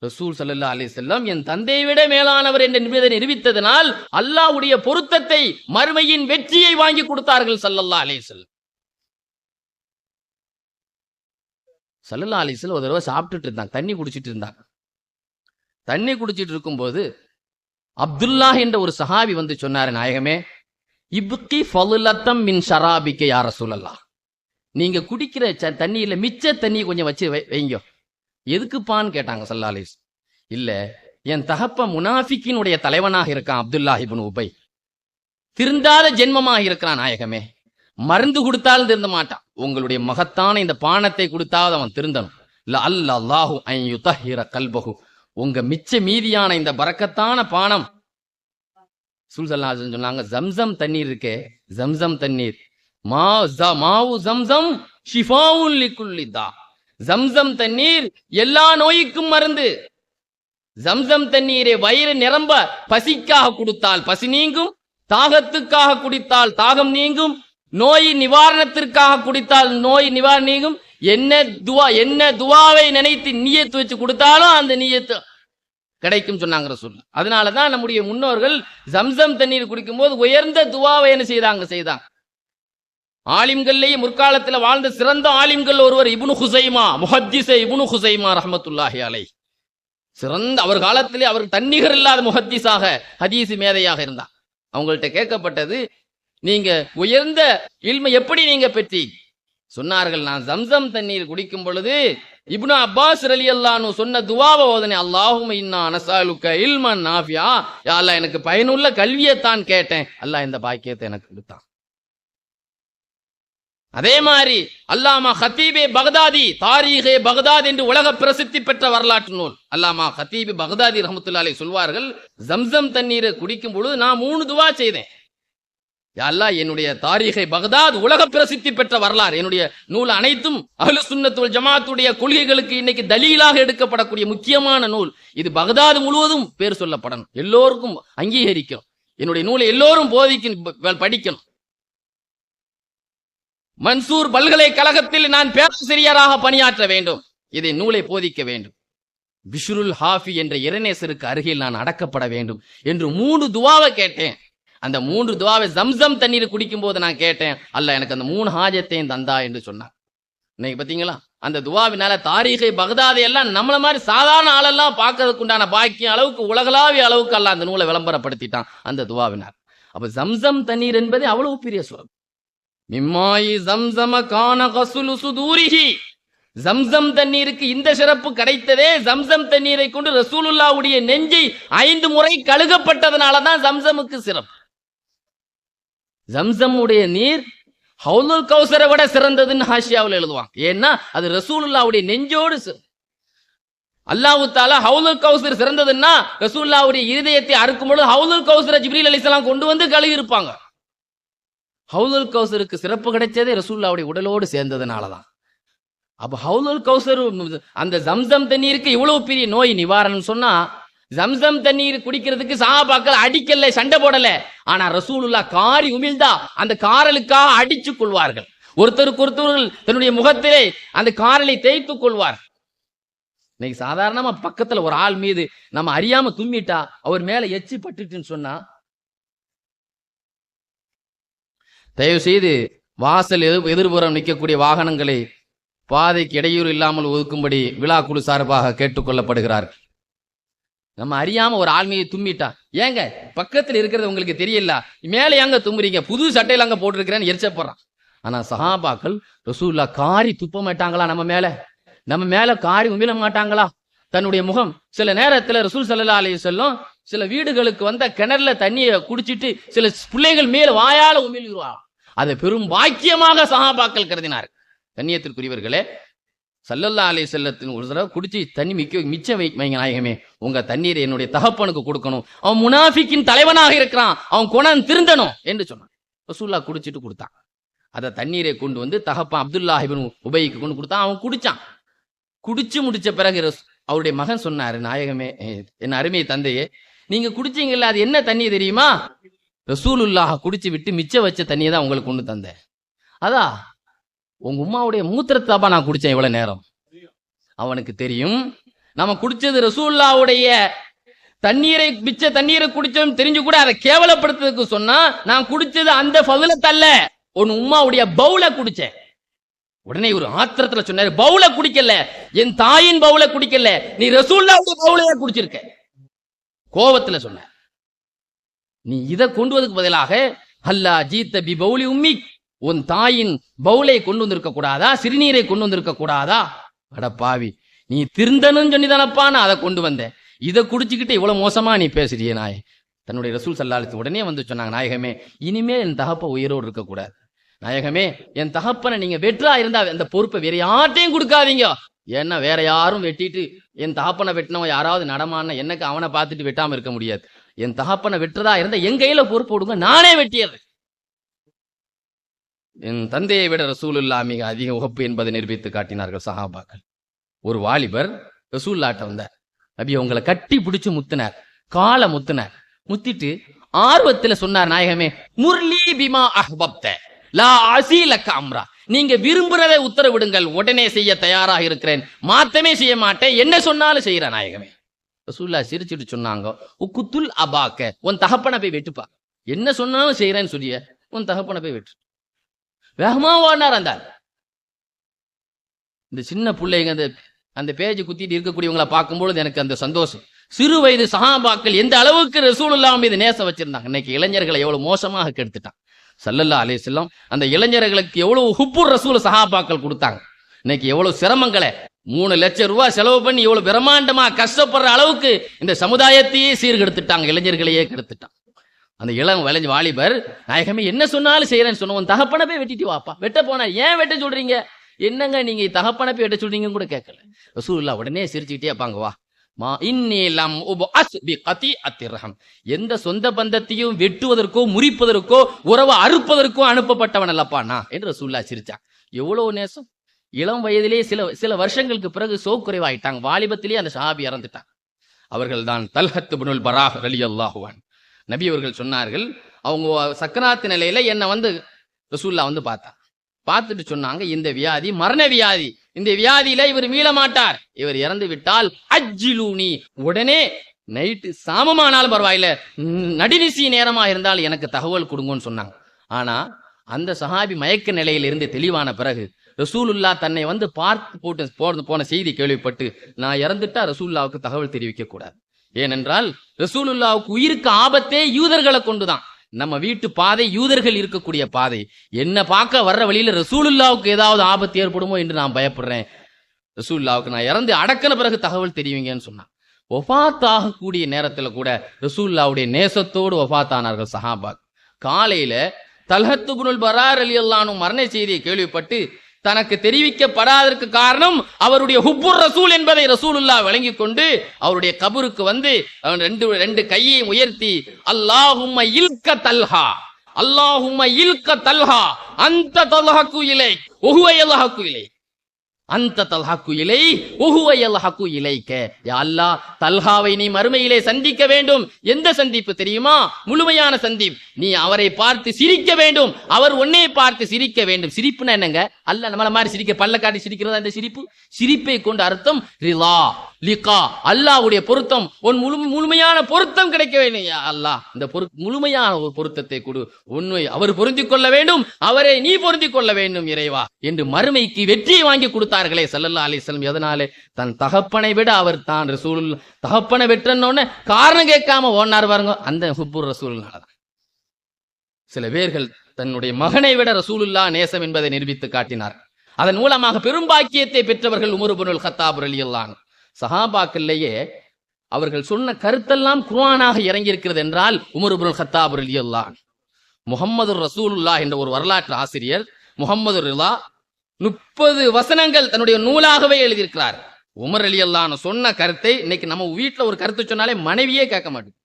ரசூல் ஸல்லல்லாஹு அலைஹி வஸல்லம் என் தந்தையை விட மேலானவர் என்ற நிபந்தனை நிரூபித்ததனால் அல்லாஹ்வுடைய பொருத்தத்தை, மறுமையின் வெற்றியை வாங்கி கொடுத்தார்கள் ஸல்லல்லாஹு அலைஹி வஸல்லம். ஸல்லல்லாஹு அலைஹி வஸல்லம் ஒரு தடவை சாப்பிட்டுட்டு இருந்தாங்க, தண்ணி குடிச்சிட்டு இருந்தாங்க. தண்ணி குடிச்சிட்டு இருக்கும்போது அப்துல்லாஹ் என்ற ஒரு சஹாபி வந்து சொன்னாரு, நாயகமே, இப்கி ஃபலுலத்தம் மின் ஷராபிக்க யா ரசூலல்லாஹ், நீங்க குடிக்கிற தண்ணியில மிச்ச தண்ணி கொஞ்சம் வச்சு வைங்க. எதுக்குப்பான்னு கேட்டாங்க ஸல்லல்லாஹு அலைஹி வஸல்லம். இல்ல, என் தகப்ப முனாஃபிக்கினுடைய தலைவனாக இருக்கான் அப்துல்லாஹ் இப்னு உபை, திருந்தாத ஜென்மமாக இருக்கிறான் நாயகமே, மருந்து கொடுத்தாலும் திருந்த மாட்டான், உங்களுடைய மகத்தான இந்த பானத்தை கொடுத்தாவது அவன் திருந்தணும். லஅல்லாஹு அன் யுதஹிர கல்பஹு, உங்க மிச்ச மீதியான இந்த பரக்கத்தான பானம். ரசூல் ஸல்லல்லாஹு அலைஹி வஸல்லம் சொன்னாங்க, ஜம்சம் தண்ணீர் இருக்கே, ஜம்சம் தண்ணீர், மாவு ஜம்சம் ஷிஃபாவுல் லிகுல்லி தா, ஜம்சம் தண்ணீர் எல்லா நோய்க்கும் மருந்து. ஜம்சம் தண்ணீரை வயிறு நிரம்ப பசிக்காக குடித்தால் பசி நீங்கும், தாகத்துக்காக குடித்தால் தாகம் நீங்கும், நோய் நிவாரணத்திற்காக குடித்தால் நோய் நிவாரணம் நீங்கும். என்ன துவாவை நினைத்து நியத்து வச்சு கொடுத்தாலும் அந்த நியத்து கிடைக்கும் சொன்னாங்க ரசூல். அதனாலதான் நம்முடைய முன்னோர்கள் ஜம்சம் தண்ணீர் குடிக்கும் போது உயர்ந்த துவாவை என்ன செய்தாங்க. ஆலிம்கள்லேயே முற்காலத்தில் வாழ்ந்த சிறந்த ஆலிம்கள் ஒருவர் இப்னு ஹுசைமா, முஹத்திஸே இப்னு ஹுசைமா ரஹ்மத்துல்லாஹி அலைஹி. சிறந்த அவர் காலத்திலே அவர் தன்னிகர் இல்லாத முஹத்திஸாக ஹதீஸ் மேதையாக இருந்தார். அவங்கள்ட்ட கேட்கப்பட்டது, நீங்க உயர்ந்த இல்மை எப்படி நீங்க பெற்றி? சொன்னார்கள், நான் ஜம்சம் தண்ணீர் குடிக்கும் பொழுது இப்னு அப்பாஸ் ரலியல்லாஹு அன்ஹு சொன்ன துவாவை ஓதனே, அல்லாஹும்ம இன்னா நஸ்அலுக இல்மன் நாஃபியா, யா அல்லாஹ் எனக்கு பயனுள்ள கல்வியை தான் கேட்டேன், அல்லாஹ் இந்த பாக்கியத்தை எனக்கு கொடுத்தான். அதே மாதிரி அல்லாமா ஹத்தீபே பக்தாதி, தாரீகே பக்தாத் என்று உலக பிரசித்தி பெற்ற வரலாற்று நூல் அல்லாமா ஹத்தீபே பக்தாதி ரஹ்மத்துல்லாஹி அலைஹி சொல்வார்கள், ஜம்சம் தண்ணீரை குடிக்கும் பொழுது நான் 3 துவா செய்தேன். யா அல்லாஹ், என்னுடைய தாரீகே பக்தாத் உலக பிரசித்தி பெற்ற வரலாறு, என்னுடைய நூல் அனைத்தும் அஹ்லு சுன்னத் வல் ஜமாத்துடைய கொள்கைகளுக்கு இன்னைக்கு தலீலாக எடுக்கப்படக்கூடிய முக்கியமான நூல். இது பக்தாத் முழுவதும் பேர் சொல்லப்படணும், எல்லோருக்கும் அங்கீகரிக்கணும், என்னுடைய நூலை எல்லோரும் போதிக்கணும், படிக்கணும். மன்சூர் பல்கலைக்கழகத்தில் நான் பேராசிரியராக பணியாற்ற வேண்டும், இதை நூலை போதிக்க வேண்டும். பிஷ்ருல் ஹாஃபி என்ற இறைநேசருக்கு அருகில் நான் அடக்கப்பட வேண்டும் என்று 3 துவாவை கேட்டேன். அந்த 3 துவாவை ஜம்சம் தண்ணீர் குடிக்கும் போது நான் கேட்டேன், அல்லாஹ் எனக்கு அந்த 3 ஹாஜத்தையும் தந்தா என்று சொன்னார். இன்னைக்கு பார்த்தீங்களா, அந்த துவாவினால தாரீகை பக்தாதை எல்லாம் நம்மள மாதிரி சாதாரண ஆளெல்லாம் பார்க்கறதுக்கு உண்டான பாக்கியம் அளவுக்கு, உலகளாவிய அளவுக்கு அல்லாஹ் அந்த நூலை விளம்பரப்படுத்திட்டான் அந்த துவாவினார். அப்ப ஜம்சம் தண்ணீர் என்பது அவ்வளவு பெரிய சொல். மிம்மாயி ஜம்சம கான கசுலு சுதூரிஹி, ஜம்சம் தண்ணீருக்கு இந்த சிறப்பு கிடைத்ததே ஜம்சம் தண்ணீரை கொண்டு ரசூலுல்லாவுடைய நெஞ்சை 5 முறை கழுகப்பட்டதனாலதான் ஜம்சமுக்கு சிறப்பு. ஜம்சம் உடைய நீர் ஹவுலுல் கௌசரை விட சிறந்ததுன்னு ஹாஷியாவில் எழுதுவாங்க. ஏன்னா அது ரசூலுல்லாவுடைய நெஞ்சோடு அல்லாஹ் தஆலா ஹவுலுல் கௌசர் சிறந்ததுன்னா ரசூலுல்லாவுடைய இருதயத்தை அறுக்கும் பொழுது ஹவுலுல் கௌசரை ஜிப்ரீல் அலைஹிஸ்ஸலாம் கொண்டு வந்து கழுகி இருப்பாங்க. ஹவுலுல் கௌசருக்கு சிறப்பு கிடைச்சதே ரசூலுல்லாவுடைய உடலோடு சேர்ந்ததுனாலதான். அப்ப ஹவுலுல் கௌசர் அந்த ஜம்சம் தண்ணீருக்கு இவ்வளவு பெரிய நோய் நிவாரணம் சொன்னா, ஜம்சம் தண்ணீர் குடிக்கிறதுக்கு சஹாபாக்கள் அடிக்கல, சண்டை போடல. ஆனா ரசூலுல்லாஹ் காரி உமிழ்ந்தா அந்த காரலுக்காக அடிச்சு கொள்வார்கள். ஒருத்தருக்கு ஒருத்தர்கள் தன்னுடைய முகத்திலே அந்த காரலை தேய்த்துக் கொள்வார். இன்னைக்கு சாதாரணமா பக்கத்துல ஒரு ஆள் மீது நம்ம அறியாம தும்மிட்டா அவர் மேல எச்சி பட்டுட்டுன்னு சொன்னா, தயவு செய்து வாசல் எதிர்புறம் நிற்கக்கூடிய வாகனங்களை பாதைக்கு இடையூறு இல்லாமல் ஒதுக்கும்படி விழா குழு சார்பாக கேட்டுக்கொள்ளப்படுகிறார்கள். நம்ம அறியாம ஒரு ஆள் மீது தும்மிட்டா, ஏங்க பக்கத்துல இருக்கிறது உங்களுக்கு தெரியல, மேல ஏங்க தும்புறீங்க, புது சட்டையில அங்க போட்டிருக்கிறேன்னு எரிச்சப்படுறான். ஆனா சஹாபாக்கள் ரசூலுல்லாஹ் காரி துப்ப மாட்டாங்களா, நம்ம மேல காரி உமிழ மாட்டாங்களா? தன்னுடைய முகம் சில நேரத்துல ரசூல் ஸல்லல்லாஹு அலைஹி வஸல்லம் சில வீடுகளுக்கு வந்த கிணறுல தண்ணியை குடிச்சிட்டு சில பிள்ளைகள் மேல வாயால உமிழ்கிறார். அதை பெரும் பாக்கியமாக சஹாபாக்கள் கருதினார். கண்ணியத்திற்குரியவர்களே, ஸல்லல்லாஹு அலைஹி வஸல்லத்தின் ஒரு தடவை குடிச்சு தண்ணி மிச்சம் வைங்க நாயகமே, உங்க தண்ணீரை என்னுடைய தகப்பனுக்கு கொடுக்கணும், அவன் முனாஃபிக்கின் தலைவனாக இருக்கிறான், அவன் குணம் திருந்தணும் என்று சொன்னான். ரசூலுல்லாஹ் குடிச்சிட்டு கொடுத்தான். அதை தண்ணீரை கொண்டு வந்து தகப்பன் அப்துல்லாஹ் இப்னு உபைக்கு கொண்டு கொடுத்தான். அவன் குடிச்சான். குடிச்சு முடிச்ச பிறகு அவருடைய மகன் சொன்னாரு, நாயகமே, என் அருமை தந்தையே, நீங்க குடிச்சீங்கல்ல, அது என்ன தண்ணி தெரியுமா? ரசூலுல்லாஹ் குடிச்சு விட்டு மிச்சம் வச்ச தண்ணியை தான் உங்களுக்கு கொண்டு தந்தேன். அதா உங்க உம்மாவுடைய மூத்திரத்தாப்பா நான் குடிச்சேன் இவ்வளவு நேரம். அவனுக்கு தெரியும் நம்ம குடிச்சது ரசூலுல்லாஹ்வுடைய தண்ணீரை, மிச்ச தண்ணீரை குடிச்சோம் தெரிஞ்சு கூட அதை கேவலப்படுத்துறதுக்கு சொன்னா, நான் குடிச்சது அந்த ஃபதுலத்தல்ல, உன் உம்மாவுடைய பவுல குடிச்சேன். உடனே ஒரு ஆத்திரத்துல சொன்னாரு, பவுல குடிக்கல, என் தாயின் பவுல குடிக்கல, நீ ரசூலுல்லாஹ்வுடைய பவுலையே குடிச்சிருக்க. கோபத்துல சொன்ன, நீ இதை கொண்டு வந்ததுக்கு பதிலாக அல்லா ஜீத்த பி பவுலி உம்மி, உன் தாயின் பவுலை கொண்டு வந்திருக்க கூடாதா, சிறுநீரை கொண்டு வந்திருக்க கூடாதா? அட பாவி, நீ திருந்தனும் சொன்னிதானப்பா, நான் அதை கொண்டு வந்தேன், இதை குடிச்சுக்கிட்டு இவ்வளவு மோசமா நீ பேசுறிய நாய். தன்னுடைய ரசூல் ஸல்லல்லாஹு அலைஹி வஸல்லம் உடனே வந்து சொன்னாங்க, நாயகமே, இனிமே என் தகப்ப உயிரோடு இருக்கக்கூடாது. நாயகமே, என் தகப்பனை நீங்க வெற்றா இருந்தா அந்த பொறுப்பை வேற யார்ட்டையும் கொடுக்காதீங்க. ஏன்னா வேற யாரும் வெட்டிட்டு என் தகப்பனை வெட்டினவன் யாராவது நடமானா எனக்கு அவனை பார்த்துட்டு வெட்டாம இருக்க முடியாது. என் தகப்பனை வெற்றதா இருந்தா என் கையில பொறுப்பு கொடுங்க, நானே வெட்டியது. என் தந்தையை விட ரசூலுல்லாஹ் மிக அதிக உகப்பு என்பதை நிரூபித்து காட்டினார்கள் சஹாபாக்கள். ஒரு வாலிபர் ரசூலுல்லாஹ்ட்ட வந்தார். நபி உங்களை கட்டி பிடிச்சு முத்தினார், காலை முத்தினார். முத்திட்டு ஆர்வத்துல சொன்னார், நாயகமே, முர்லி பிமா அஹ்பப்த லா அஸீலக அம்ரா, நீங்க விரும்புறதை உத்தரவிடுங்கள், உடனே செய்ய தயாராக இருக்கிறேன், மாத்தமே செய்ய மாட்டேன், என்ன சொன்னாலும் செய்யற நாயகமே. ரசூலுல்லாஹ் சிரிச்சிட்டு சொன்னாங்க, உக்குத்துல் அபாக்க, உன் தகப்பனை போய் வெட்டுப்பா, என்ன சொன்னாலும் செய்யறேன்னு சொல்லிய உன் தகப்பனை போய் வெட்டு. வேகமா ஓடினார். இந்த சின்ன பிள்ளைங்க அந்த பேஜ் குத்திட்டு இருக்கக்கூடியவங்களை பார்க்கும்பொழுது எனக்கு அந்த சந்தோஷம். சிறு வயது சஹாபாக்கள் எந்த அளவுக்கு ரசூலுல்லாஹ் மீது நேசம் வச்சிருந்தாங்க. இன்னைக்கு இளைஞர்களை எவ்வளவு மோசமாக கெடுத்துட்டான் ஸல்லல்லாஹு அலைஹி வஸல்லம். அந்த இளைஞர்களுக்கு எவ்வளவு ஹுப்புர் ரசூல் சஹாபாக்கள் கொடுத்தாங்க. இன்னைக்கு எவ்வளவு சிரமங்களை, 3 லட்சம் ரூபாய் செலவு பண்ணி எவ்வளவு பிரம்மாண்டமா கஷ்டப்படுற அளவுக்கு இந்த சமுதாயத்தையே சீர்கெடுத்துட்டாங்க, இளைஞர்களையே கெடுத்துட்டாங்க. அந்த இளம் விளைஞ்ச வாலிபர், நாயகமே என்ன சொன்னாலும் செய்யறேன்னு சொன்ன, உன் தகப்பனை போய் வெட்டிட்டு வாப்பா. வெட்ட போனா ஏன் வெட்ட சொல்றீங்க, என்னங்க நீங்க தகப்பனை போய் வெட்ட சொல்றீங்கன்னு கூட கேட்கல. ரசூலுல்லாஹ் உடனே சிரிச்சுக்கிட்டே இருப்பாங்க, வா மா இன்னிலம் உபஅஸ் பிகதிஅத்திர் ரஹம், எந்த சொந்த பந்தத்தையும் வெட்டுவதற்கோ முறிப்பதற்கோ உறவை அறுப்பதற்கோ அனுப்பப்பட்டவன் அல்லப்பா நான் என்று ரசூலுல்லாஹ் சிரிச்சான். எவ்வளவு நேசம். இளம் வயதிலே சில வருஷங்களுக்கு பிறகு சோக்குறைவாயிட்டாங்க. வாலிபத்திலேயே அந்த சஹாபி இறந்துட்டாங்க. அவர்கள் தான் தல்ஹத் இப்னுல் பராஹ் ரலியல்லாஹு அன்ஹு. நபி அவர்கள் சொன்னார்கள், அவங்க சக்கராத்து நிலையில என்னை வந்து ரசூலுல்லாஹ் வந்து பார்த்துட்டு சொன்னாங்க, இந்த வியாதி மரண வியாதி, இந்த வியாதியில இவர் மீள மாட்டார், இவர் இறந்து விட்டால் அஜ்ஜிலூனி, உடனே நைட்டு சாமமானாலும் பரவாயில்ல, நடுநிசி நேரமா இருந்தால் எனக்கு தகவல் கொடுங்கன்னு சொன்னாங்க. ஆனா அந்த சஹாபி மயக்க நிலையில இருந்து தெளிவான பிறகு ரசூலுல்லாஹ் தன்னை வந்து பார்த்து போன செய்தி கேள்விப்பட்டு, நான் இறந்துட்டா ரசூலுல்லாஹ்வுக்கு தகவல் தெரிவிக்க கூடாது. ஏனென்றால் ரசூலுல்லாஹ்வுக்கு உயிருக்கு ஆபத்தே யூதர்களை கொண்டுதான். நம்ம வீட்டு பாதை யூதர்கள் இருக்கக்கூடிய பாதை. என்ன பார்க்க வர்ற வழியில ரசூலுல்லாஹ்வுக்கு ஏதாவது ஆபத்து ஏற்படுமோ என்று நான் பயப்படுறேன். ரசூலுல்லாவுக்கு நான் இறந்து அடக்கின பிறகு தகவல் தெரிவிங்கன்னு சொன்னான். ஒஃபாத் ஆகக்கூடிய நேரத்துல கூட ரசூலுல்லாவுடைய நேசத்தோடு ஒஃபாத் ஆனார்கள் சஹாபா. காலையில தல்ஹத் இப்னுல் பரா ரலியல்லாஹு அன்ஹு மரண செய்தியை கேள்விப்பட்டு தனக்கு தெரிவிக்கப்படாததற்கு காரணம் அவருடைய ஹுப்புர் ரசூல் என்பதை ரசூலுல்லாஹ் விளங்கிக் கொண்டு அவருடைய கபருக்கு வந்து ரெண்டு கையை உயர்த்தி அல்லாஹும்ம இல்க தல்ஹா, அல்லாஹும்ம இல்க தல்ஹா அந்த தல்ஹகு இலை ஒஹுவ யல்ஹகு இலை, அந்த தல்ஹகு இலை ஒஹுவ யல்ஹகு இலைக. யா அல்லாஹ், தல்ஹாவை நீ மறுமையிலே சந்திக்க வேண்டும். எந்த சந்திப்பு தெரியுமா? முழுமையான சந்திப்பு. நீ அவரை பார்த்து சிரிக்க வேண்டும், அவர் உன்னை பார்த்து சிரிக்க வேண்டும். சிரிப்புனா என்னங்க? அல்ல நம்மள மாதிரி சிரிக்க பல்ல காட்டி சிரிக்கிறதா இந்த சிரிப்பு? சிரிப்பை கொண்டு அர்த்தம் ரிலா லிகா, அல்லாஹ்வுடைய பொருத்தம், உன் முழுமையான பொருத்தம் கிடைக்க வேண்டும். யா அல்லாஹ், இந்த முழுமையான ஒரு பொருத்தத்தை கொடு, உன்னை அவர் பொருந்திக் கொள்ள வேண்டும், அவரை நீ பொருந்திக் கொள்ள வேண்டும் இறைவா என்று மறுமைக்கு வெற்றியை வாங்கி கொடுத்தார்களே ஸல்லல்லாஹு அலைஹி வஸல்லம். எதனாலே? தன் தகப்பனை விட அவர் தான் ரசூல் தகப்பனை வெற்றன்னு காரணம் கேட்காம ஓடினார் பாருங்க, அந்த ஹுப்புர் ரசூல்னாலதான். சில பேர்கள் தன்னுடைய மகனை விட ரசூலுல்லாஹ் நேசம் என்பதை நிரூபித்து காட்டினார். அதன் மூலமாக பெரும்பாக்கியத்தை பெற்றவர்கள் உமர் இப்னுல் கத்தாப் ரலியல்லாஹு அன்ஹு. சஹாபாக்கள்லேயே அவர்கள் சொன்ன கருத்தெல்லாம் குர்ஆனாக இறங்கி இருக்கிறது என்றால் உமர் இப்னுல் கத்தாப் ரலியல்லாஹு அன்ஹு. முஹம்மது ரசூலுல்லாஹ் என்ற ஒரு வரலாற்று ஆசிரியர் முஹம்மது ரிலா 30 வசனங்கள் தன்னுடைய நூலாகவே எழுதியிருக்கிறார். உமர் ரலியல்லாஹு அன்ஹு சொன்ன கருத்தை இன்னைக்கு நம்ம வீட்டில் ஒரு கருத்து சொன்னாலே மனைவியே கேட்க மாட்டேங்குது,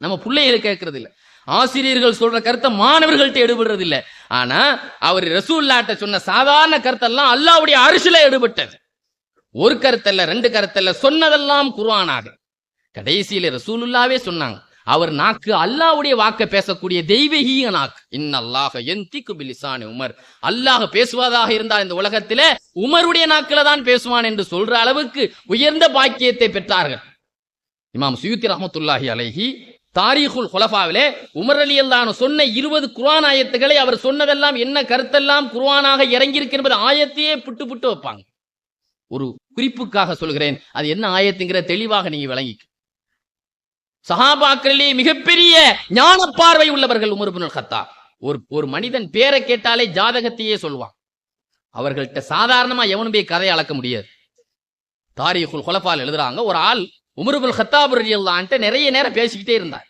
நம்ம பிள்ளைகள் கேட்கறது இல்லை. ஆசிரியர்கள் சொல்ற கருத்தை மாணவர்கள்ட்ட எடுபடுறது இல்லை. ஆனா அவர் ரசூலுல்லாஹ்ட்ட சொன்ன சாதாரண கருத்தெல்லாம் அல்லாஹ்வுடைய அரிசில எடுபட்டது. ஒரு கருத்தல்ல, 2 கருத்தல்ல, சொன்னதெல்லாம் குர்ஆனாக. கடைசியில ரசூலுல்லாஹ்வே சொன்னாங்க, அவர் நாக்கு அல்லாஹ்வுடைய வாக்க பேசக்கூடிய தெய்வீக நாக்கு. இன்னல்லாஹ யன்திகு பிலிசானி உமர், அல்லாஹ் பேசுவதாக இருந்தால் இந்த உலகத்தில உமருடைய நாக்கில தான் பேசுவான் என்று சொல்ற அளவுக்கு உயர்ந்த பாக்கியத்தை பெற்றார்கள். இமாம் சுயூத்தி ரஹ்மத்துல்லாஹி அலைஹி தாரீகுல் குலஃபாவிலே உமர் ரலியல்லாஹு அன்ஹு சொன்ன 20 குர்ஆன் ஆயத்துக்களை அவர் சொன்னதெல்லாம் என்ன கருத்தெல்லாம் குர்ஆனாக இறங்கியிருக்கு என்பது ஆயத்தையே புட்டு புட்டு வைப்பாங்க. ஒரு குறிப்புக்காக சொல்கிறேன், அது என்ன ஆயத்துங்கிற தெளிவாக நீங்க விளங்கிக்க. சஹாபாக்களிலே மிகப்பெரிய ஞான பார்வை உள்ளவர்கள் உமர் இப்னுல் கத்தாப். ஒரு மனிதன் பேரை கேட்டாலே ஜாதகத்தையே சொல்வான். அவர்கள்ட்ட சாதாரணமா எவனும் போய் கதையை அளக்க முடியாது. தாரீகுல் குலஃபால் எழுதுறாங்க, ஒரு ஆள் உமர் இப்னுல் கத்தாப் ரலியல்லாஹு அன்ஹு நிறைய நேரம் பேசிக்கிட்டே இருந்தார்.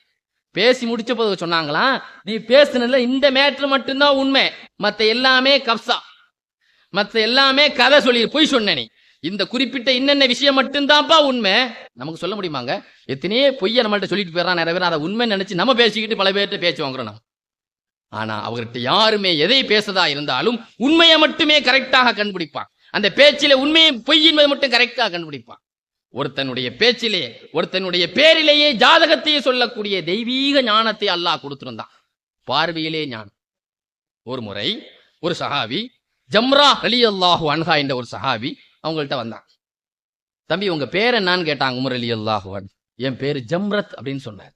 பேசி முடிச்ச போது சொன்னாங்களாம், நீ பேசுனதுல இந்த மேட்ரு மட்டும்தான் உண்மை, மத்த எல்லாமே கப்சா, மத்த எல்லாமே கதை சொல்லி பொய் சொன்ன, நீ இந்த குறிப்பிட்ட இன்னென்ன விஷயம் மட்டும்தான்ப்பா உண்மை. நமக்கு சொல்ல முடியுமாங்க? எத்தனையே பொய்ய நம்மள்ட்ட சொல்லிட்டு போயிடறான் நிறைய பேர். அதை உண்மை நினைச்சு நம்ம பேசிக்கிட்டு பல பேர்கிட்ட பேச்சு வாங்குறோம் நம்ம. ஆனா அவர்கிட்ட யாருமே எதை பேசதா இருந்தாலும் உண்மையை மட்டுமே கரெக்டாக கண்டுபிடிப்பான். அந்த பேச்சிலே உண்மையை பொய் என்பதை மட்டும் கரெக்டாக கண்டுபிடிப்பான். ஒருத்தனுடைய பேச்சிலே, ஒருத்தனுடைய பேரிலேயே ஜாதகத்தையே சொல்லக்கூடிய தெய்வீக ஞானத்தை அல்லாஹ் கொடுத்திருந்தான். பார்வையிலே ஞானம். ஒரு முறை ஒரு சஹாபி ஜம்ரா ரலியல்லாஹு அன்ஹா என்ற ஒரு சஹாபி அவங்கள்ட்ட வந்தான். தம்பி உங்க பேர் என்னன்னு கேட்டாங்க உமர் ரலியல்லாஹு அன்ஹு. என் பேரு ஜம்ரத் அப்படின்னு சொன்னார்.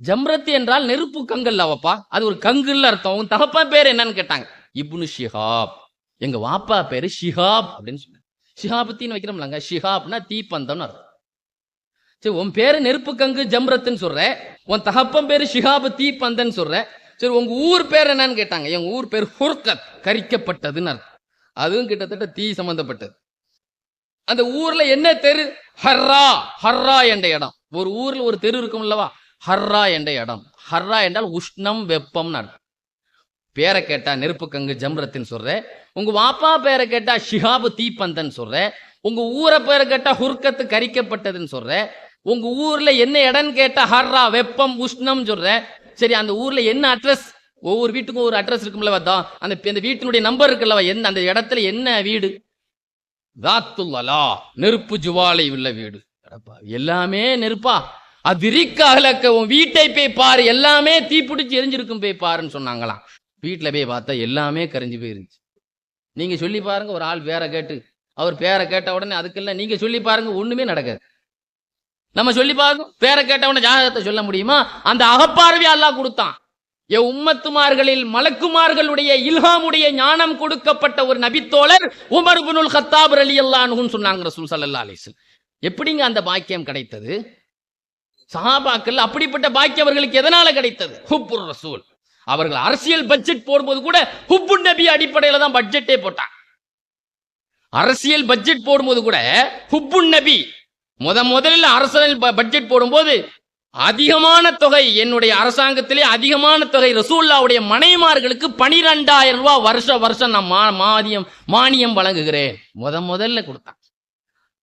ஜம்ரத் என்றால் நெருப்பு கங்கல் அவப்பா, அது ஒரு கங்குல அர்த்தம். உங்க தகப்பா பேர் என்னன்னு கேட்டாங்க. இப்னு ஷிஹாப், எங்க வாப்பா பேரு ஷிஹாப் அப்படின்னு சொன்னார். ஷிஹாபத்தின்னு வைக்கிறோம்லங்க, ஷிஹாப்னா தீப்பந்தம்னு அர்த்தம். சரி, உன் பேரு நெருப்பு கங்கு ஜம்ரத்ன்னு சொல்ற, உன் தகப்பன் பேரு ஷிஹாப் தீப்பந்தன்னு சொல்ற. சரி, உங்க ஊர் பேர் என்னன்னு கேட்டாங்க. எங்க ஊர் பேர் ஹுர்கத், கரிக்கப்பட்டதுன்னு அர்த்தம். அதுவும் கிட்டத்தட்ட தீ சம்பந்தப்பட்டது. அந்த ஊர்ல என்ன தெரு? ஹர்ரா, ஹர்ரா என்ற இடம். ஒரு ஊர்ல ஒரு தெரு இருக்கும் அல்லவா, ஹர்ரா என்ற இடம். ஹர்ரா என்றால் உஷ்ணம், வெப்பம்னு அர்த்தம். பேரை கேட்டா நெருப்பு கங்கு ஜம்ரத்தின்னு சொல்ற, உங்க வாப்பா பேரை கேட்டா ஷிஹாபு தீப்பந்தன் சொல்ற, உங்க ஊரை பேரை கேட்டா ஹுர்கத்து கரிக்கப்பட்டதுன்னு சொல்ற, உங்க ஊர்ல என்ன இடம்னு கேட்டா ஹர்ரா வெப்பம் உஷ்ணம் சொல்ற. சரி, அந்த ஊர்ல என்ன அட்ரஸ்? ஒவ்வொரு வீட்டுக்கும் ஒரு அட்ரஸ் இருக்கும்ல, அந்த வீட்டினுடைய நம்பர் இருக்குல்லவா, என்ன அந்த இடத்துல என்ன வீடு? தாத்துல்லா, நெருப்பு ஜுவாலை உள்ள வீடு. எல்லாமே நெருப்பா? அதிரிக்க உன் வீட்டை போய் பாரு, எல்லாமே தீப்பிடிச்சு எரிஞ்சிருக்கும், போய் பாருன்னு சொன்னாங்களாம். வீட்டுல போய் பார்த்தா எல்லாமே கரைஞ்சு போயிருந்துச்சு. நீங்க சொல்லி பாருங்க, ஒரு ஆள் பேரை கேட்டு அவர் பேரை கேட்ட உடனே அதுக்கெல்லாம் நீங்க சொல்லி பாருங்க, ஒண்ணுமே நடக்காது. நம்ம சொல்லி பாருங்க, பேரை கேட்ட உடனே ஜாதகத்தை சொல்ல முடியுமா? அந்த அகப்பார்வை அல்லாஹ் கொடுத்தான். என் உம்மத்துமார்களில் மலக்குமார்களுடைய இல்ஹாமுடைய ஞானம் கொடுக்கப்பட்ட ஒரு நபித்தோழர் உமர் இப்னுல் கத்தாப் ரலியல்லாஹு அன்ஹு சொன்னாங்க ரசூல் ஸல்லல்லாஹு அலைஹி வஸல்லம். எப்படிங்க அந்த பாக்கியம் கிடைத்தது? சஹாபாக்கள் அப்படிப்பட்ட பாக்கியம் அவர்களுக்கு எதனால கிடைத்தது? ஹுப்புர் ரசூல். அவர்கள் அரசியல் பட்ஜெட் போடும்போது கூட ஹுப்புன் நபி அடிப்படையில தான் பட்ஜெட்டே போட்டாங்க. அரசியல் பட்ஜெட் போடும்போது கூட ஹுப்புன் நபி முதலில் அரசியல் பட்ஜெட் போடும்போது அதிகமான தொகை, என்னுடைய அரசாங்கத்திலே அதிகமான தொகை ரசூலுல்லாஹ்வுடைய மனைவிமார்களுக்கு 12,000 ரூபாய் வருஷம் நான் மானியம் வழங்குகிறேன். முதல்ல கொடுத்தான்.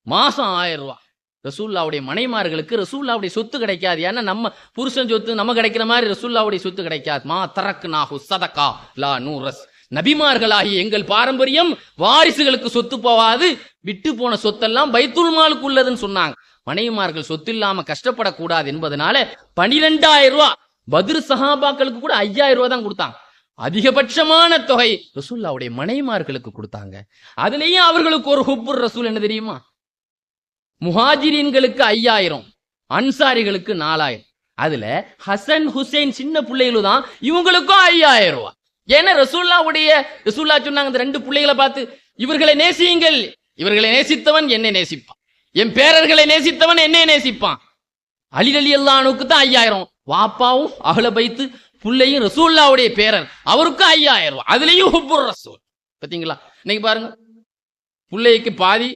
மாசம் 1000 ரூபாய் ரசூலுல்லாஹ்வுடைய மனைவிமார்களுக்கு. ரசூலுல்லாஹ்வுடைய சொத்து கிடைக்காது. ஏன்னா நம்ம புருஷன் சொத்து நம்ம கிடைக்கிற மாதிரி ரசூலுல்லாஹ்வுடைய சொத்து கிடைக்காது. மா தரக்னாஹு சதகா லா நூரஸ். நபிமார்களாகி எங்கள் பாரம்பரியம் வாரிசுகளுக்கு சொத்து போவாது, விட்டு போன சொத்தெல்லாம் பைத்துல் மாலுக்கு உள்ளதுன்னு சொன்னாங்க. மனைவிமார்கள் சொத்து இல்லாம கஷ்டப்படக்கூடாது என்பதனால 12,000 ரூபாய். பத்ர் சஹாபாக்களுக்கு கூட 5,000 ரூபாய் தான் கொடுத்தாங்க. அதிகபட்சமான தொகை ரசூலுல்லாஹ்வுடைய மனைவிமார்களுக்கு கொடுத்தாங்க. அதுலயும் அவர்களுக்கு ஒரு ஹுப்புர் ரசூல் என்ன தெரியுமா? முஹாஜிரீன்களுக்கு 5,000, அன்சாரிகளுக்கு 4,000. அதுல ஹசன் ஹுசைன் சின்ன பிள்ளைகளும் தான், இவங்களுக்கும் 5,000 ரூபாய். ஏன்னா ரசூலுல்லாஹ் சொன்னாங்க இந்த 2 பிள்ளைகளை பார்த்து, இவர்களை நேசியுங்கள், இவர்களை நேசித்தவன் என்னை நேசிப்பான், என் பேரர்களை நேசித்தவன் என்னை நேசிப்பான். அலி ரலியல்லாஹு அன்ஹுக்கு தான் 5,000. வாப்பாவும் அஹ்ல பைத்து புள்ளையும் ரசூலுல்லாஹ்வுடைய பேரர், அவருக்கு 5,000 ரூபாய். அதுலயும் ஹுப்புர் ரசூல். பாத்தீங்களா? இன்னைக்கு பாருங்க, பிள்ளைக்கு பாதி,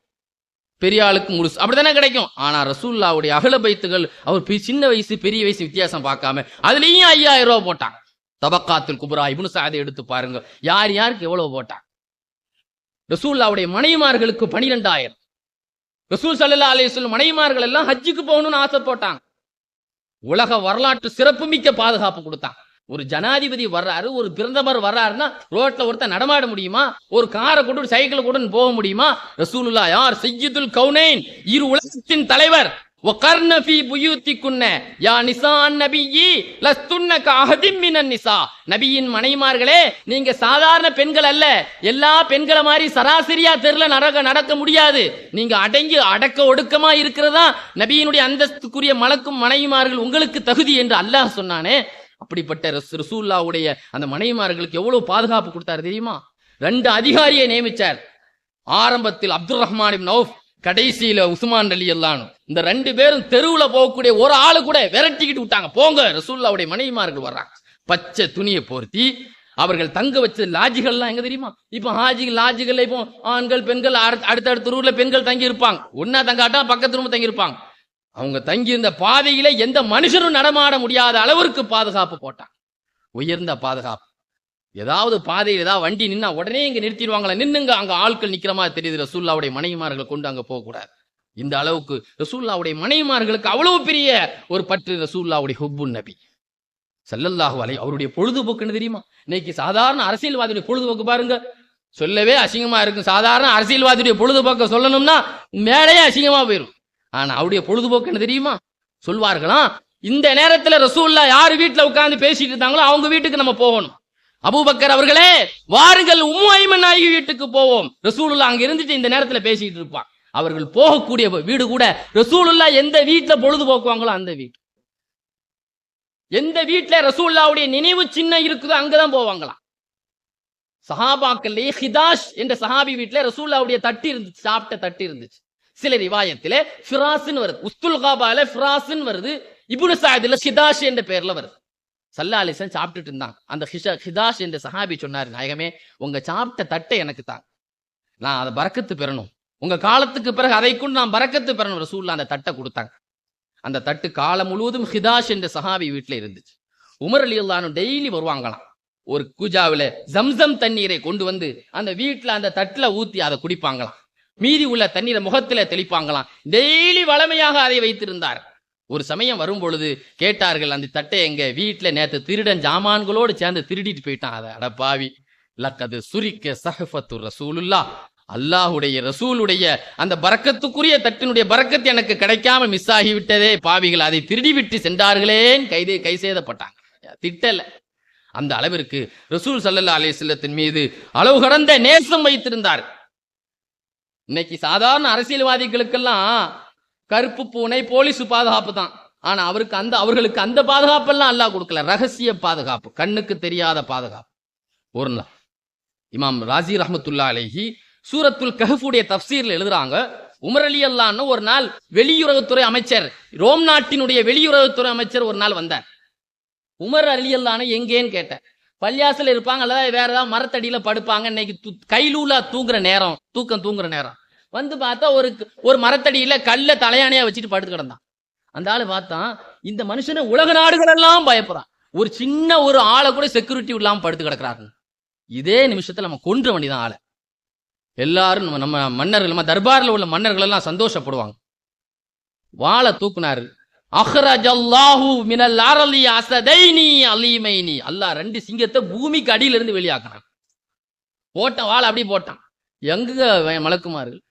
பெரிய ஆளுக்கு முழுசு, அப்படித்தானே கிடைக்கும். ஆனா ரசூலுல்லாஹ்வுடைய அஹ்ல பைத்துகள் அவர் சின்ன வயசு பெரிய வயசு வித்தியாசம் பார்க்காம அதுலயும் 5,000 ரூபாய் போட்டாங்க. தபக்காத்துல் குப்ரா இப்னு சஅத் எடுத்து பாருங்க, யார் யாருக்கு எவ்வளவு போட்டாங்க. ரசூலுல்லாஹ்வுடைய மனைவிமார்களுக்கு 12,000. ரசூல் ஸல்லல்லாஹு அலைஹி வஸல்லம் மனைவிமார்கள் எல்லாம் ஹஜ்ஜுக்கு போகணும்னு ஆசை போட்டாங்க. உலக வரலாற்று சிறப்புமிக்க பாதுகாப்பு கொடுத்தாங்க. ஒரு ஜனாதிபதி வர்றாரு, ஒரு பிரதமர் வர்றாருன்னா ரோட்ல ஒருத்தர் நடமாட முடியுமா? ஒரு காரை கொண்டு சைக்கிளை கொண்டு போக முடியுமா? ரசூலுல்லாஹ் யார்? சய்யிதுல் கௌனைன், இரு உலகத்தின் தலைவர். وقرن في بيوتكن يا نساء النبي لستن كأحد من النساء. நபியின் மனைவிமார்களே, நீங்க சாதாரண பெண்கள் அல்ல, எல்லா பெண்களை மாதிரி சராசரியா தெருல நடக்க முடியாது. நீங்க அடக்க ஒடுக்கமா இருக்கிறதா நபியினுடைய அந்தஸ்துக்குரிய மலக்கும் மனைவிமார்கள் உங்களுக்கு தகுதி என்று அல்லாஹ் சொன்னானே. அப்படிப்பட்ட ரசூலுல்லாஹ்வுடைய அந்த மனைவிமார்களுக்கு எவ்வளவு பாதுகாப்பு கொடுத்தாரு தெரியுமா? 2 அதிகாரியை நியமிச்சார். ஆரம்பத்தில் அப்துல் ரஹ்மான் இப்னு அவுஃப், கடைசியில உஸ்மான் ரலியல்லாஹு அன்ஹு. இந்த 2 பேரும் தெருவுல போகக்கூடிய ஒரு ஆளு கூட விரட்டிக்கிட்டு விட்டாங்க. போங்க, ரசூலுல்லாஹ்வுடைய மனைவிமார்கள் வர்றாங்க. பச்சை துணியை போர்த்தி அவர்கள் தங்க வச்ச லாட்ஜுகள்லாம் எங்க தெரியுமா? இப்ப லாட்ஜுகள்ல இப்போ ஆண்கள் பெண்கள் அடுத்தடுத்த ரூட்ல பெண்கள் தங்கி இருப்பாங்க. ஒன்னா தங்காட்டா பக்கத்து ரூம் தங்கி இருப்பாங்க. அவங்க தங்கி இருந்த பாதையில எந்த மனுஷரும் நடமாட முடியாத அளவிற்கு பாதுகாப்பு போட்டாங்க. உயர்ந்த பாதுகாப்பு. ஏதாவது பாதையில் ஏதாவது வண்டி நின்னா உடனே இங்க நிறுத்திடுவாங்களா? நின்னுங்க, அங்க ஆட்கள் நிக்கிற மாதிரி தெரியுது. ரசூலுல்லாஹ்வுடைய மனைவிமார்களை கொண்டு அங்க போக கூடாது. இந்த அளவுக்கு ரசூலுல்லாஹ்வுடைய மனைவிமார்களுக்கு அவ்வளவு பெரிய ஒரு பற்று. ரசூலுல்லாஹ்வுடைய ஹுப்புன் நபி ஸல்லல்லாஹு அலைஹி. அவருடைய பொழுதுபோக்கு என்ன தெரியுமா? இன்னைக்கு சாதாரண அரசியல்வாதியுடைய பொழுதுபோக்கு பாருங்க, சொல்லவே அசிங்கமா இருக்கும். சாதாரண அரசியல்வாதியுடைய பொழுதுபோக்க சொல்லணும்னா மேலேயே அசிங்கமா போயிடும். ஆனா அவருடைய பொழுதுபோக்கு என்ன தெரியுமா? சொல்வார்களாம், இந்த நேரத்துல ரசூலுல்லாஹ் யார் வீட்டுல உட்கார்ந்து பேசிட்டு இருந்தாங்களோ அவங்க வீட்டுக்கு நம்ம போகணும். அபூபக்கர் அவர்களே வாருங்கள், உம்மு ஐமன் நாயகி வீட்டுக்கு போவோம். ரசூலுல்லாஹ் அங்க இருந்துட்டு இந்த நேரத்துல பேசிட்டு இருப்பான். அவர்கள் போகக்கூடிய வீடு கூட ரசூலுல்லாஹ் எந்த வீட்டுல பொழுதுபோக்குவாங்களோ அந்த வீட்டு, எந்த வீட்டுல ரசூலுல்லாஹ்வுடைய நினைவு சின்னம் இருக்குதோ அங்கதான் போவாங்களாம். சஹாபாக்களே ஹிதாஷ் என்ற சஹாபி வீட்டுல ரசூலுல்லாஹ்வுடைய தட்டு இருந்துச்சு, சாப்பிட்ட தட்டு இருந்துச்சு. சில ரிவாயத்திலே ஃபிராஸ்னு வருது, உஸ்துல் காபால ஃபிராஸ்னு வருது, இப்னு சஅத்ல ஹிதாஷ் என்ற பெயர்ல வருது. ஸல்லல்லாஹு அலைஹி வஸல்லம் சாப்பிட்டுட்டு இருந்தாங்க. அந்த ஹிதாஷ் என்ற சஹாபி சொன்னார், நாயகமே உங்க சாப்பிட்ட தட்டை எனக்கு தாங்க, நான் அதை பரக்கத்து பெறணும், உங்க காலத்துக்கு பிறகு அதை கொண்டு நான் பரக்கத்து பெறணும். ரசூலுல்லாஹ் அந்த தட்டை கொடுத்தாங்க. அந்த தட்டு காலம் முழுவதும் ஹிதாஷ் என்ற சஹாபி வீட்டுல இருந்துச்சு. உமர் ரலியல்லாஹு அன்ஹு டெய்லி வருவாங்களாம். ஒரு கூஜாவில ஜம்சம் தண்ணீரை கொண்டு வந்து அந்த வீட்டுல அந்த தட்டுல ஊத்தி அதை குடிப்பாங்களாம். மீதி உள்ள தண்ணீரை முகத்துல தெளிப்பாங்களாம். டெய்லி வளமையாக அதை வைத்திருந்தார். ஒரு சமயம் வரும் பொழுது கேட்டார்கள், அந்த தட்டை எங்க வீட்டுல நேத்து திருடன் ஜாமான்களோடு சேர்ந்து திருடிட்டு போயிட்டான். அதை அடப்பாவி, லக்கது சுரிக்க சஹஃபத்து ரசூலுல்லாஹ், அல்லாஹுடைய ரசூலுடைய அந்த பரக்கத்துக்குரிய தட்டினுடைய பரக்கத்து எனக்கு கிடைக்காம மிஸ் ஆகிவிட்டதே, பாவிகள் அதை திருடி விட்டு சென்றார்களேன் கை செய்தப்பட்டாங்க. திட்டல. அந்த அளவிற்கு ரசூல் ஸல்லல்லாஹு அலைஹி வஸல்லத்தின் மீது அளவு கடந்த நேசம் வைத்திருந்தார். இன்னைக்கு சாதாரண அரசியல்வாதிகளுக்கெல்லாம் கருப்பு பூனை போலீஸ் பாதுகாப்பு தான். ஆனா அவர்களுக்கு அந்த பாதுகாப்பெல்லாம் அல்லாஹ் கொடுக்கல. ரகசிய பாதுகாப்பு, கண்ணுக்கு தெரியாத பாதுகாப்பு. ஒரு நாள் இமாம் ராசி ரஹ்மத்துல்லாஹி அலைஹி சூரத்துல் கஹ்ஃபுடைய தஃப்சீர்ல எழுதுறாங்க, உமர் ரலியல்லாஹு அன்ஹு ஒரு நாள் வெளியுறவுத்துறை அமைச்சர், ரோம் நாட்டினுடைய வெளியுறவுத்துறை அமைச்சர் ஒரு நாள் வந்தார். உமர் ரலியல்லாஹு அன்ஹு எங்கேன்னு கேட்டார். பள்ளியாசல இருப்பாங்க, அல்லது வேற ஏதாவது மரத்தடியில படுப்பாங்க. இன்னைக்கு கைலூலா தூக்கம் தூங்குற நேரம் வந்து பார்த்தா ஒரு மரத்தடியில கல்ல தலையானையா வச்சுட்டு படுத்து கிடந்தான். அந்த ஆளு பார்த்தான், இந்த மனுஷனை உலக நாடுகள் எல்லாம் பயப்படுறான், ஒரு சின்ன ஒரு ஆளை கூட செக்யூரிட்டி இல்லாம படுத்து கிடக்குறாங்க. இதே நிமிஷத்துல நம்ம கொன்ற வேண்டியதான் ஆளை. எல்லாரும் நம்ம மன்னர்கள், நம்ம தர்பாரில் உள்ள மன்னர்கள் எல்லாம் சந்தோஷப்படுவாங்க. வாளை தூக்குனாரு. அஹ்ரஜல்லாஹு மினல் அரலி அஸதைனி அலீமைனி. அல்லாஹ் 2 சிங்கத்தை பூமிக்கு அடியில இருந்து வெளியாக்குனான். போட்டான், வாளை அப்படியே போட்டான். எங்க மலக்குமார்கள்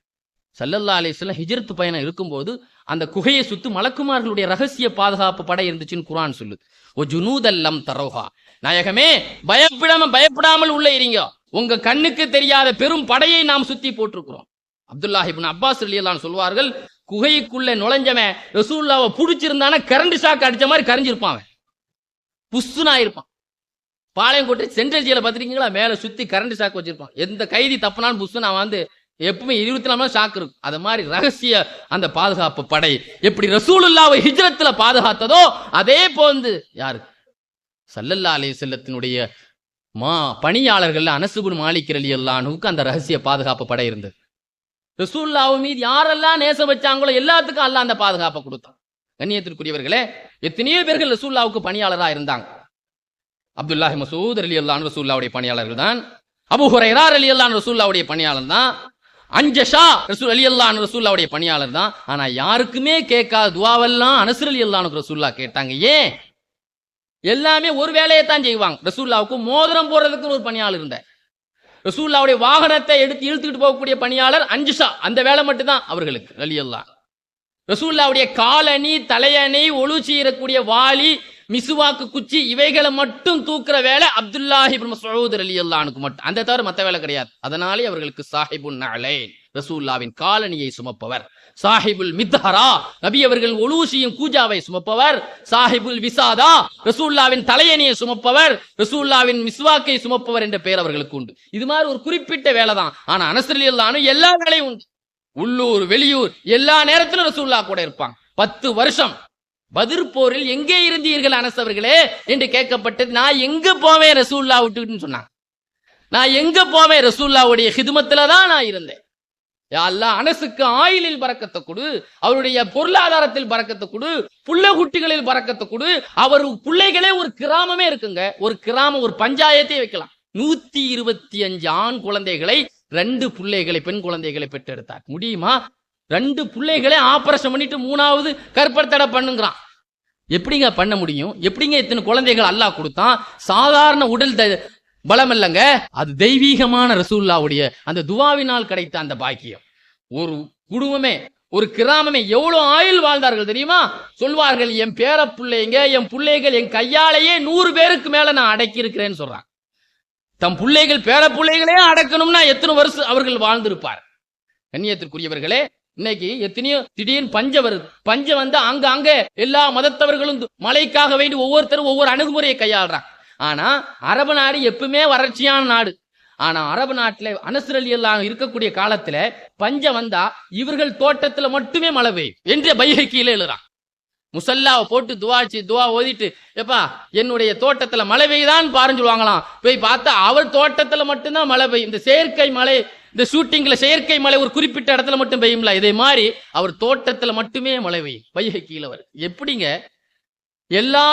ஸல்லல்லாஹு அலைஹி வஸல்லம் ஹிஜ்ரத் பயணம் இருக்கும்போது அந்த குகையை சுத்தி மலக்குமார்களுடைய ரகசிய பாதுகாப்பு படை இருந்துச்சுன்னு குர்ஆன் சொல்லுது. ஒ ஜுனூதல்லம் தரோஹா. நாயகமே, பயப்படாமல் உள்ள இருங்க, உங்க கண்ணுக்கு தெரியாத பெரும் படையை நாம் சுத்தி போட்டிருக்கிறோம். அப்துல்லாஹ் இப்னு அப்பாஸ் ரலியல்லாஹு அன்ஹு சொல்வார்கள், குகைக்குள்ள நுழைஞ்சவன் ரசூலுல்லாஹ்வை புடிச்சிருந்தானா கரண்ட் ஷாக் அடிச்ச மாதிரி கரைஞ்சிருப்பான், புஷ்ஷுனா இருப்பான். பாளையங்கோட்டை சென்ட்ரல் ஜெயில பாத்திருக்கீங்களா, மேல சுத்தி கரண்ட் ஷாக் வச்சிருப்பான். எந்த கைதி தப்புனாலும் புஷ்ஷுனா வந்து எப்பவுமே 24 மணி ஷாக் இருக்கும். அது மாதிரி ரகசிய அந்த பாதுகாப்பு படை எப்படி ரசூலுல்லாஹ்வை ஹிஜ்ரத்துல பாதுகாத்ததோ அதே போன்று யாரு ஸல்லல்லாஹு அலைஹி வஸல்லத்தினுடைய பணியாளர்கள் அனஸ் இப்னு மாலிக் ரலியல்லாஹு அன்ஹுவுக்கு அந்த ரகசிய பாதுகாப்பு படை இருந்தது. ரசூலுல்லாஹ் மீது யாரெல்லாம் நேசம் வச்சாங்களோ எல்லாத்துக்கும் அல்லாஹ் அந்த பாதுகாப்பை கொடுத்தான். கண்ணியத்திற்குரியவர்களே, எத்தனையோ பேர்கள் ரசூலுல்லாஹ்வுக்கு பணியாளராக இருந்தாங்க. அப்துல்லாஹ் மசூத் ரலியல்லாஹு அன்ஹு ரசூலுல்லாஹ்வுடைய பணியாளர்கள் தான். அபூ ஹுரைரா ரலியல்லாஹு அன்ஹு ரசூலுல்லாஹ்வுடைய பணியாளர் தான். அன்ஜஷா ரசூல் ரலியல்லாஹு அன்ஹு ரசூலுல்லாஹ்வுடைய பணியாளர் தான். ஆனா யாருக்குமே கேட்காத துஆவெல்லாம் அனஸ் ரலியல்லாஹு அன்ஹு ரசூலுல்லாஹ் கேட்டாங்க. ஏன்? எல்லாமே ஒரு வேலையை தான் செய்வாங்க. ரசூலுல்லாஹ்வுக்கு மோதிரம் போடுறதுக்கு ஒரு பணியாளர் இருந்தார். ரசூலுல்லாஹ்வுடைய வாகனத்தை எடுத்து இழுத்துக்கிட்டு போகக்கூடிய பணியாளர் அன்ஜஷா, அந்த வேலை மட்டும் தான் அவர்களுக்கு ரலியல்லாஹு. ரசூலுல்லாஹ்வுடைய காலணி, தலையணி, ஒழு செய்யக்கூடிய வாளி, மிசுவாக்கு குச்சி, இவைகளை மட்டும் தூக்குற வேலை அப்துல்லாஹ் இப்னு மஸ்ஊத் ரலியல்லாஹு அன்ஹுக்கு மட்டும். அந்த தவிர மற்ற வேலை கிடையாது. அதனாலே அவர்களுக்கு சாஹிபுன் நஅலைன், ரசூலுல்லாஹ்வின் காலணியை சுமப்பவர். சாஹிபுல் மித்ஹரா, நபி அவர்கள் ஒழு செய்யும் கூஜாவை சுமப்பவர். சாஹிபுல் விசாதா, ரசூலுல்லாஹ்வின் தலையணியை சுமப்பவர். ரசூலுல்லாஹ்வின் மிஸ்வாக்கை சுமப்பவர் என்ற பெயர் அவர்களுக்கு உண்டு. இது மாதிரி ஒரு குறிப்பிட்ட வேலை தான். ஆனா அனஸ் ரலியல்லாஹு அன்ஹு எல்லா வேலையும் உண்டு. உள்ளூர் வெளியூர் எல்லா நேரத்திலும் ரசூலுல்லாஹ் கூட இருப்பாங்க. 10 வருஷம் பத்ர் போரில் எங்கே இருந்தீர்கள் அனஸ் அவர்களே என்று கேட்கப்பட்டது. நான் எங்க போவேன் ரசூலுல்லாஹ் விட்டுன்னு சொன்னாங்க. நான் எங்க போவேன், ரசூலுல்லாஹ்வுடைய ஹிதுமத்துல தான் நான் இருந்தேன். யா அல்லாஹ், அனஸுக்கு ஆயிலில் பரக்கத்தை கொடு, அவருடைய பொருளாதாரத்தில் பரக்கத்தை கொடு, புள்ள குட்டிகளில் பரக்கத்தை கொடு. அவர் பிள்ளைகளே ஒரு கிராமமே இருக்குங்க. ஒரு கிராமம், ஒரு பஞ்சாயத்தை வைக்கலாம். 125 ஆண் குழந்தைகளை, 2 பிள்ளைகளை, பெண் குழந்தைகளை பெற்றெடுத்தார். முடியுமா? 2 பிள்ளைகளை ஆபரேஷன் பண்ணிட்டு 3வது கற்பத்தடை பண்ணுங்கிறான். எப்படிங்க பண்ண முடியும்? எப்படிங்க இத்தனை குழந்தைகள் அல்லாஹ் கொடுத்தான்? சாதாரண உடல் பலம் இல்லைங்க, அது தெய்வீகமான ரசூலுல்லாஹ்வுடைய அந்த துவாவினால் கிடைத்த அந்த பாக்கியம். ஒரு குடும்பமே, ஒரு கிராமமே எவ்வளவு ஆயுள் வாழ்ந்தார்கள் தெரியுமா? சொல்வார்கள், என் பேர பிள்ளைங்க, என் பிள்ளைகள் என் கையாலேயே 100 பேருக்கு மேல நான் அடக்கி இருக்கிறேன்னு சொல்றாங்க. தம் பிள்ளைகள் பேர பிள்ளைகளே அடக்கணும்னா எத்தனை வருஷம் அவர்கள் வாழ்ந்திருப்பார். கண்ணியத்திற்குரியவர்களே, இன்னைக்கு எத்தனையோ திடீர்னு பஞ்சம் வருது. பஞ்சம் வந்து அங்க எல்லா மதத்தவர்களும் மழைக்காக வேண்டி ஒவ்வொருத்தரும் ஒவ்வொரு அணுகுமுறையை கையாளுறாங்க. ஆனா அரபு நாடு எப்பவுமே வறட்சியான நாடு. ஆனா அரபு நாட்டுல அனஸ் ரலியல்லாஹு அன்ஹு இருக்கக்கூடிய காலத்துல பஞ்சம் வந்தா இவர்கள் தோட்டத்துல மட்டுமே மழை பெய்யும் என்று பைஹக்கியில எழுதுறான். முசல்லாவை போட்டு துவா ஓதிட்டு, எப்பா என்னுடைய தோட்டத்துல மழை பெய்யுதான் பாருன்னு சொல்லுவாங்களாம். போய் பார்த்தா அவர் தோட்டத்துல மட்டும்தான் மழை பெய்யும். இந்த செயற்கை மழை, இந்த ஷூட்டிங்ல செயற்கை மழை ஒரு குறிப்பிட்ட இடத்துல மட்டும் பெய்யும்ல, இதே மாதிரி அவர் தோட்டத்துல மட்டுமே மழை பெய்யும். பைஹக்கியில வரும். எப்படிங்க? எல்லா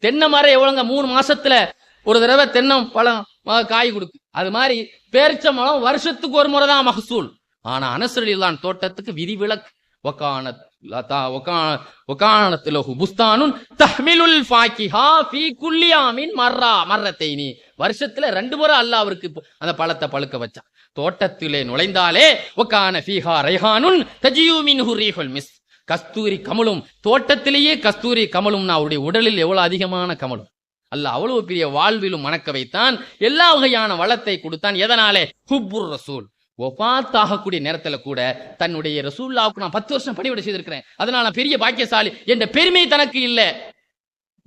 தென்னை மரம் எவ்வளவுங்க 3 மாசத்துல ஒரு தடவை தென்னம் பழம் காய் கொடுக்கு. அது மாதிரி பேரிச்ச மரம் வருஷத்துக்கு ஒரு முறை தான் மகசூல். ஆனா அனஸ் ரலியல்லாஹு அன்ஹு தோட்டத்துக்கு விதிவிலக்கு. வருஷத்துல 2 முறை அல்லாஹ் அவருக்கு அந்த பழத்தை பழுக்க வச்சான். தோட்டத்திலே நுழைந்தாலே கஸ்தூரி கமலும், தோட்டத்திலேயே கஸ்தூரி கமலும்னா அவருடைய உடலில் எவ்வளவு அதிகமான கமலும். அல்லாஹ் அவ்வளவு பெரிய வாழ்விலும் மணக்க வைத்தான். எல்லா வகையான வளத்தை கொடுத்தான். எதனாலே? ஹுப்புர் ரசூல். ஒபாத்தாகக்கூடிய நேரத்துல கூட தன்னுடைய ரசூலுல்லாஹ்வுக்கு நான் 10 வருஷம் பணிவிடை செய்திருக்கிறேன், அதனால நான் பெரிய பாக்கியசாலி என்ற பெருமை தனக்கு இல்லை.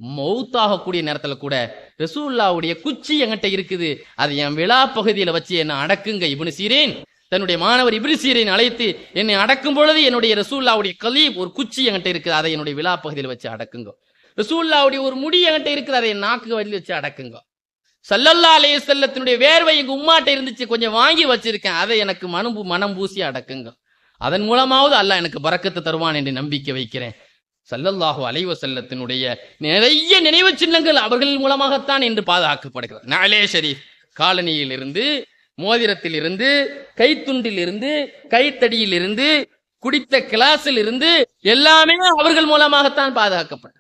மௌத்தாகக்கூடிய நேரத்துல கூட ரசூலுல்லாஹ்வுடைய குச்சி என்கிட்ட இருக்குது, அது என் விழா பகுதியில வச்சு என்ன அடக்குங்க. இப்னு சீரின் தன்னுடைய மாணவர் இப்னு சீரின் அழைத்து என்னை அடக்கும் பொழுது என்னுடைய ரசூலுல்லாஹ்வுடைய கலீப் ஒரு குச்சி என்கிட்ட இருக்குது, அதை என்னுடைய விழா பகுதியில் வச்சு அடக்குங்க. ரசூலுல்லாஹ்வுடைய ஒரு முடி என்கிட்ட இருக்குது, அதை என் நாக்கு வழியில் வச்சு அடக்குங்க. ஸல்லல்லாஹு அலைஹி வஸல்லத்தினுடைய வேர்வை எங்க உம்மாட்ட இருந்துச்சு, கொஞ்சம் வாங்கி வச்சிருக்கேன், அதை எனக்கு மனம் பூசி அடக்குங்க, அதன் மூலமாவது அல்லாஹ் எனக்கு பரக்கத்து தருவான் என்று நம்பிக்கை வைக்கிறேன். ஸல்லல்லாஹு அலைஹி வஸல்லத்தினுடைய நிறைய நினைவு சின்னங்கள் அவர்கள் மூலமாகத்தான் என்று பாதுகாக்கப்படுகிறது. நாலே ஷரீஃப், காலணியிலிருந்து, மோதிரத்தில் இருந்து, கைத்துண்டில் இருந்து, கைத்தடியில் இருந்து, குடித்த கிளாஸில் இருந்து எல்லாமே அவர்கள் மூலமாகத்தான் பாதுகாக்கப்பட்டது.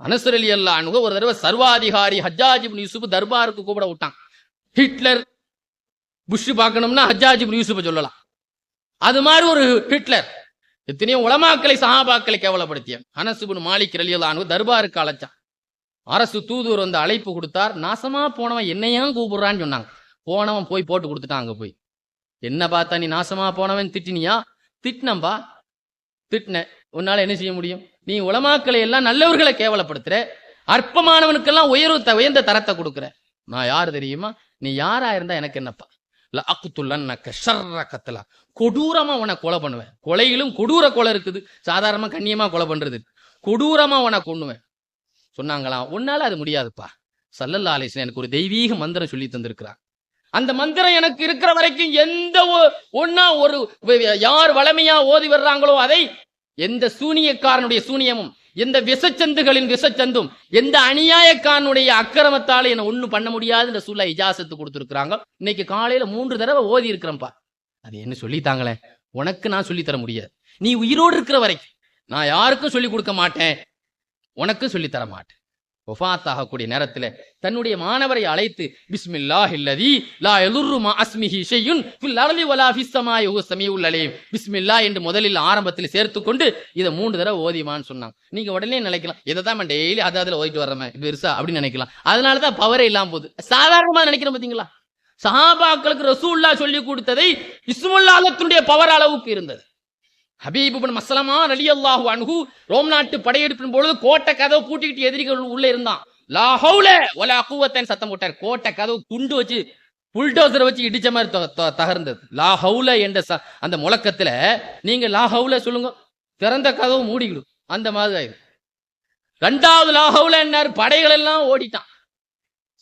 அனஸ் ரலியல்லாஹு அன்ஹு ஒரு தடவை சர்வாதிகாரி ஹஜ்ஜாஜ் இப்னு யூசுப் தர்பாருக்கு கூப்பிட விட்டான். ஹிட்லர் புஷ் பார்க்கணும்னா ஹஜ்ஜாஜ் இப்னு யூசுப்பை சொல்லலாம். அது மாதிரி ஒரு ஹிட்லர் எத்தனையோ உலமாக்களை சஹாபாக்களை கேவலப்படுத்திய அனஸ் இப்னு மாலிக் ரலியல்லாஹு அன்ஹு தர்பாருக்கு அழைச்சான். அரசு தூதுவர் வந்து அழைப்பு கொடுத்தார். நாசமா போனவன் என்னையா கூப்பிடுறான்னு சொன்னாங்க. போனவன் போய் போட்டு கொடுத்துட்டான். அங்க போய் என்ன பார்த்தா நீ நாசமா போனவன் திட்டினியா? திட்டினம்பா, திட்டின, உன்னால என்ன செய்ய முடியும்? நீ உலமாக்களை எல்லாம் நல்லவர்களை கேவலப்படுத்துற, அற்பமானவனுக்கெல்லாம் உயர்ந்த தரத்தை கொடுக்குற. நான் யாரு தெரியுமா? நீ யாரா இருந்தா எனக்கு என்னப்பா? கொடூரமா உன கொலை பண்ணுவேன். கொலையிலும் கொடூர கொலை இருக்குது, சாதாரணமா கண்ணியமா கொலை பண்றது, கொடூரமா உன கொன்னுவேன் சொன்னாங்களாம். உன்னால அது முடியாதுப்பா. ஸல்லல்லாஹு அலைஹி வஸல்லம் எனக்கு ஒரு தெய்வீக மந்திரம் சொல்லி தந்திருக்கிறார். அந்த மந்திரம் எனக்கு இருக்கிற வரைக்கும் எந்த யார் வளமையா ஓதி வர்றாங்களோ அதை எந்த சூனியக்காரனுடைய சூனியமும், எந்த விஷச்சந்துகளின் விஷச்சந்தும், எந்த அநியாயக்காரனுடைய அக்கிரமத்தால என்ன ஒண்ணும் பண்ண முடியாது ரசூலுல்லாஹ் இஜாசத்து கொடுத்துருக்காங்க. இன்னைக்கு காலையில 3 தடவை ஓதி இருக்கிறேன்ப்பா. அது என்ன சொல்லித்தாங்களே, உனக்கு நான் சொல்லித்தர முடியாது. நீ உயிரோடு இருக்கிற வரைக்கும் நான் யாருக்கும் சொல்லிக் கொடுக்க மாட்டேன், உனக்கும் சொல்லித்தர மாட்டேன். வஃபாத்தாகக்கூடிய நேரத்தில் தன்னுடைய மாணவரை அழைத்து பிஸ்மில்லாஹில்லதி லா யதுர்ரு மா அஸ்மிஹி ஷையுன் ஃபில் அர்லி வலா ஃபிஸ் ஸமாஇ ஹுவ ஸமீஉல் அலீம், பிஸ்மில்லாஹ் என்று முதலில் ஆரம்பத்தில் சேர்த்துக்கொண்டு இதை 3 தடவை ஓதிவான்னு சொன்னாங்க. நீங்க உடனே நினைக்கலாம், இதை தான் டெய்லி அதில் ஓதிட்டு வர்றமே பெருசா அப்படின்னு நினைக்கலாம். அதனால தான் பவரே இல்லாம போகுது. சாதாரணமா நினைக்கிறோம் பார்த்தீங்களா? சஹாபாக்களுக்கு ரசூலுல்லாஹ் சொல்லி கொடுத்ததை இஸ்முல் ஆலத்துடைய பவர் அளவுக்கு இருந்தது. ஹபீப் இப்னு மஸ்லமா ரலியல்லாஹு அன்ஹு ரோம் நாட்டு படையெடுப்பின் பொழுது கோட்டை கதவு பூட்டிக்கிட்டு எதிரிகள் உள்ள இருந்தான். லா ஹவுல வலா குவத்தன் சத்தம் போட்டார். கோட்டை கதவு குண்டு வச்சு புல்டோசரை வச்சு இடிச்ச மாதிரி தகர்ந்தது. லா ஹவுல என்ற அந்த முழக்கத்துல நீங்க லா ஹவுல சொல்லுங்க, திறந்த கதவு மூடிக்கிடும், அந்த மாதிரி ஆயிடும். 2வது லா ஹவுல என்னார், படைகள் எல்லாம் ஓடிட்டான்.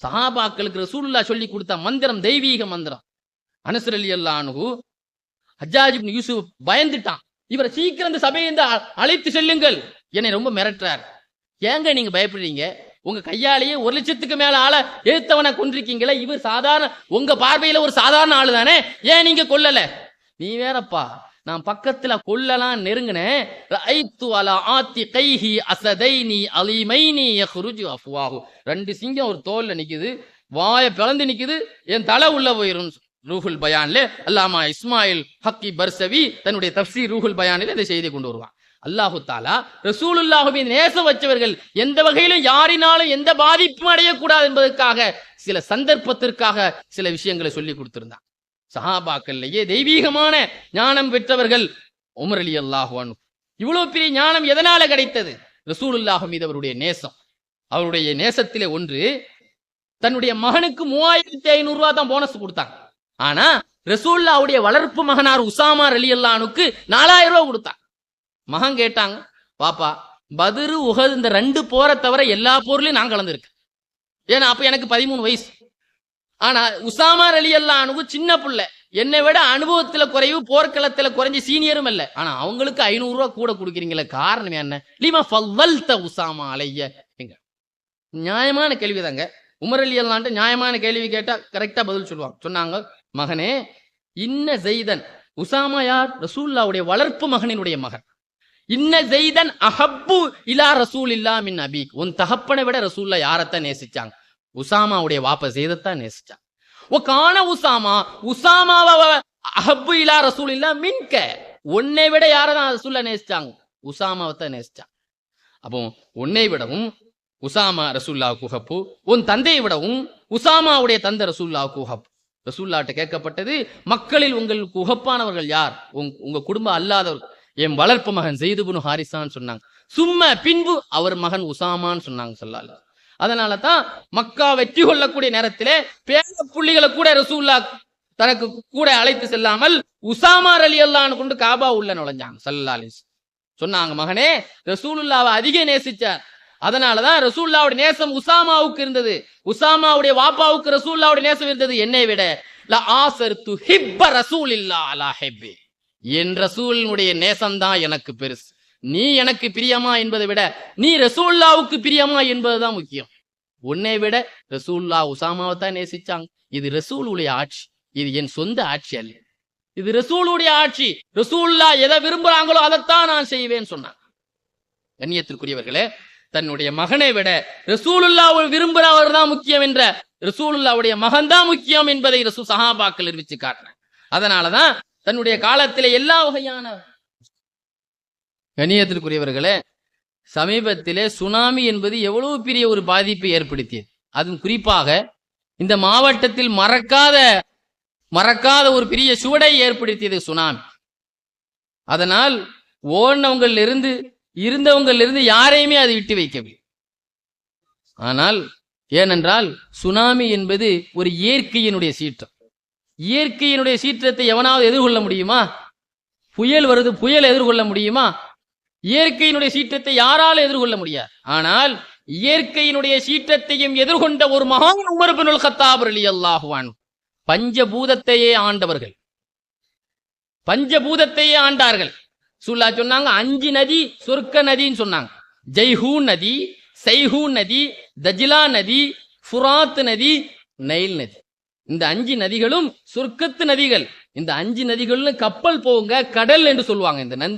சஹாபாக்களுக்கு ரசூலுல்லாஹ் சொல்லி கொடுத்த மந்திரம் தெய்வீக மந்திரம். அனஸ் ரலியல்லாஹு அன்ஹு ஹஜ்ஜாஜ் இப்னு யூசுப் பயந்துட்டான். இவரை சீக்கிரம் இந்த சபையை அழைத்து செல்லுங்கள், என்னை ரொம்ப மிரட்டுறார். ஏங்க நீங்க பயப்படுறீங்க? உங்க கையாலேயே 1 லட்சத்துக்கு மேல ஆளை எழுத்தவனை கொண்டிருக்கீங்களே, இவர் சாதாரண, உங்க பார்வையில ஒரு சாதாரண ஆளு தானே, ஏன் நீங்க கொல்லல? நீ வேறப்பா, நான் பக்கத்துல கொல்லலாம் நெருங்கினேன். ரஐத்து அலா ஆத்தி கைஹி அஸதைனி அலீமைனி யக்ருஜு அஃப்வாஹு, 2 சிங்கம் ஒரு தோல்ல நிக்குது, வாயை பிளந்து நிக்குது, என் தலை உள்ள போயிரும். ரூஹுல் பயான்ல அல்லாமா இஸ்மாயில் ஹக்கி பர்சவி தன்னுடைய தஃப்சீர் ரூஹுல் பயானில் இந்த செய்தியை கொண்டு வருவான். அல்லாஹு தாலா ரசூலுல்லாஹுவின் நேசம் வச்சவர்கள் எந்த வகையிலும் யாரினாலும் எந்த பாதிப்பும் அடையக்கூடாது என்பதற்காக சில சந்தர்ப்பத்திற்காக சில விஷயங்களை சொல்லி கொடுத்திருந்தான். சஹாபாக்கள்லயே தெய்வீகமான ஞானம் பெற்றவர்கள் உமர் ரலியல்லாஹு அன்ஹு. இவ்வளவு பெரிய ஞானம் எதனால கிடைத்தது? ரசூலுல்லாஹ் மீது அவருடைய நேசம். அவருடைய நேசத்திலே ஒன்று, தன்னுடைய மகனுக்கு 3500 ரூபாய் தான் போனஸ் கொடுத்தாங்க. ஆனா ரசூலுல்லாஹ்வுடைய வளர்ப்பு மகனார் உசாமா ரலியல்லாஹு அன்ஹுக்கு 4000 ரூபாய் கொடுத்தாங்க. மகன் கேட்டாங்க, பாப்பா பத்ரு உஹது இந்த 2 போரை தவிர எல்லா போர்லயும் நான் கலந்துருக்கேன், ஏன்னா அப்ப எனக்கு 13 வயசு. ஆனா உசாமா ரலியல்லாஹு அன்ஹு சின்ன பிள்ளை, என்னை விட அனுபவத்துல குறைவு, போர்க்களத்துல குறைஞ்ச சீனியரும் இல்லை. ஆனா அவங்களுக்கு 500 ரூபாய் கூட கொடுக்குறீங்களே, காரணம் என்ன? லிமா ஃபல்லல்த உசாமா அலைய. எங்க நியாயமான கேள்விதாங்க. உமர் ரலியல்லாஹு நியாயமான கேள்வி கேட்டா கரெக்டா பதில் சொல்லுவாங்க. சொன்னாங்க, மகனே இன்ன ஜெய்தன், உசாமா யார்? ரசூலுல்லாஹ்வுடைய வளர்ப்பு மகனினுடைய மகன். இன்ன ஜெய்தன் அஹப்பு இலா ரசூலில்லாஹ் மின் அபீக், உன் தகப்பனை விட ரசூலுல்லாஹ் யாரைத்தான் நேசிச்சாங்க? உசாமாவுடைய வாப்ப ஜெய்தத்தான் நேசிச்சாங்க. ஓ கான உசாமாவ அஹப்பு இலா ரசூலில்லாஹ் மின்க, உன்னை விட யாரதான் ரசூலுல்லாஹ் நேசிச்சாங்க? உசாமாவை தான் நேசிச்சாங்க. அப்போ உன்னை விடவும் உசாமா ரசூலுல்லாஹ்வுக்கு உஹப்பு, உன் தந்தையை விடவும் உசாமாவுடைய தந்தை ரசூலுல்லாஹ்வுக்கு உஹப்பு. ரசூலுல்லாஹ்ட்ட கேட்கப்பட்டது, மக்களில் உங்களுக்கு உகப்பானவர்கள் யார்? உங்க குடும்பம் அல்லாதவர்கள். என் வளர்ப்பு மகன் ஸெய்து இப்னு ஹாரிஸான்னு சொன்னாங்க. சும்மா பின்பு அவர் மகன் உசாமான்னு சொன்னாங்க ஸல்லல்லாஹு. அதனால தான் மக்கா வெற்றி கொள்ளக்கூடிய நேரத்திலே பேர புள்ளிகளை கூட ரசூலுல்லாஹ் தனக்கு கூட அழைத்து செல்லாமல் உசாமா ரலியல்லாஹு அன்ஹு கொண்டு காபா உள்ள நுழைஞ்சாங்க ஸல்லல்லாஹு அலைஹி வஸல்லம். சொன்னாங்க, மகனே ரசூலுல்லாஹ்வை அதிக நேசிச்சார், அதனாலதான் ரசூலுல்லாவுடைய நேசம் உசாமாவுக்கு இருந்தது. உசாமாவுடைய வாப்பாவுக்கு ரசூலுல்லாவுடைய நேசம் இருந்தது. என்னை விட என் ரசூலுடைய நேசம்தான் எனக்கு பெருசு. நீ எனக்கு பிரியமா என்பதை விட நீ ரசூலுல்லாவுக்கு பிரியமா என்பதுதான் முக்கியம். உன்னை விட ரசூலுல்லா உசாமாவை தான் நேசிச்சாங்க. இது ரசூலுடைய ஆட்சி, இது என் சொந்த ஆட்சி அல்ல, இது ரசூலுடைய ஆட்சி. ரசூலுல்லா எதை விரும்புறாங்களோ அதைத்தான் நான் செய்வேன் சொன்னாங்க. கண்ணியத்திற்குரியவர்களே, தன்னுடைய மகனை விட ரசூலுல்லா விரும்புறவர் தான் முக்கியம் என்ற ரசூலுல்லாவுடைய மகன் தான் முக்கியம் என்பதை சஹாபாக்கள் அறிவிச்சு காட்டுறாங்க. அதனாலதான் தன்னுடைய காலத்திலே எல்லா வகையான கண்ணியத்திற்குரியவர்களே, சமீபத்திலே சுனாமி என்பது எவ்வளவு பெரிய ஒரு பாதிப்பை ஏற்படுத்தியது. அதுவும் குறிப்பாக இந்த மாவட்டத்தில் மறக்காத ஒரு பெரிய சுவடை ஏற்படுத்தியது சுனாமி. அதனால் இருந்தவங்களிலிருந்து யாரையுமே அது விட்டு வைக்கவில்லை. ஆனால் ஏனென்றால் சுனாமி என்பது ஒரு இயற்கையினுடைய சீற்றம். இயற்கையினுடைய சீற்றத்தை எவனாவது எதிர்கொள்ள முடியுமா? புயல் வருது, புயல் எதிர்கொள்ள முடியுமா? இயற்கையினுடைய சீற்றத்தை யாராலும் எதிர்கொள்ள முடியாது. ஆனால் இயற்கையினுடைய சீற்றத்தையும் எதிர்கொண்ட ஒரு மகான் உமர் இப்னுல் கத்தாப் ரலியல்லாஹு அன்ஹு. பஞ்சபூதத்தையே ஆண்டவர்கள், பஞ்சபூதத்தையே ஆண்டார்கள். சுல்லா சொன்னாங்க 5 நதி சொர்க்க நதின்னு சொன்னாங்க. ஜெய்ஹூன் நதி, சைஹூன் நதி, தஜ்லா நதி, ஃபுராத் நதி, நைல் நதி. இந்த 5 நதிகளும் சொர்க்கத்து நதிகள். இந்த 5 நதிகளும் கப்பல் போங்க கடல் என்று சொல்லுவாங்க. இந்த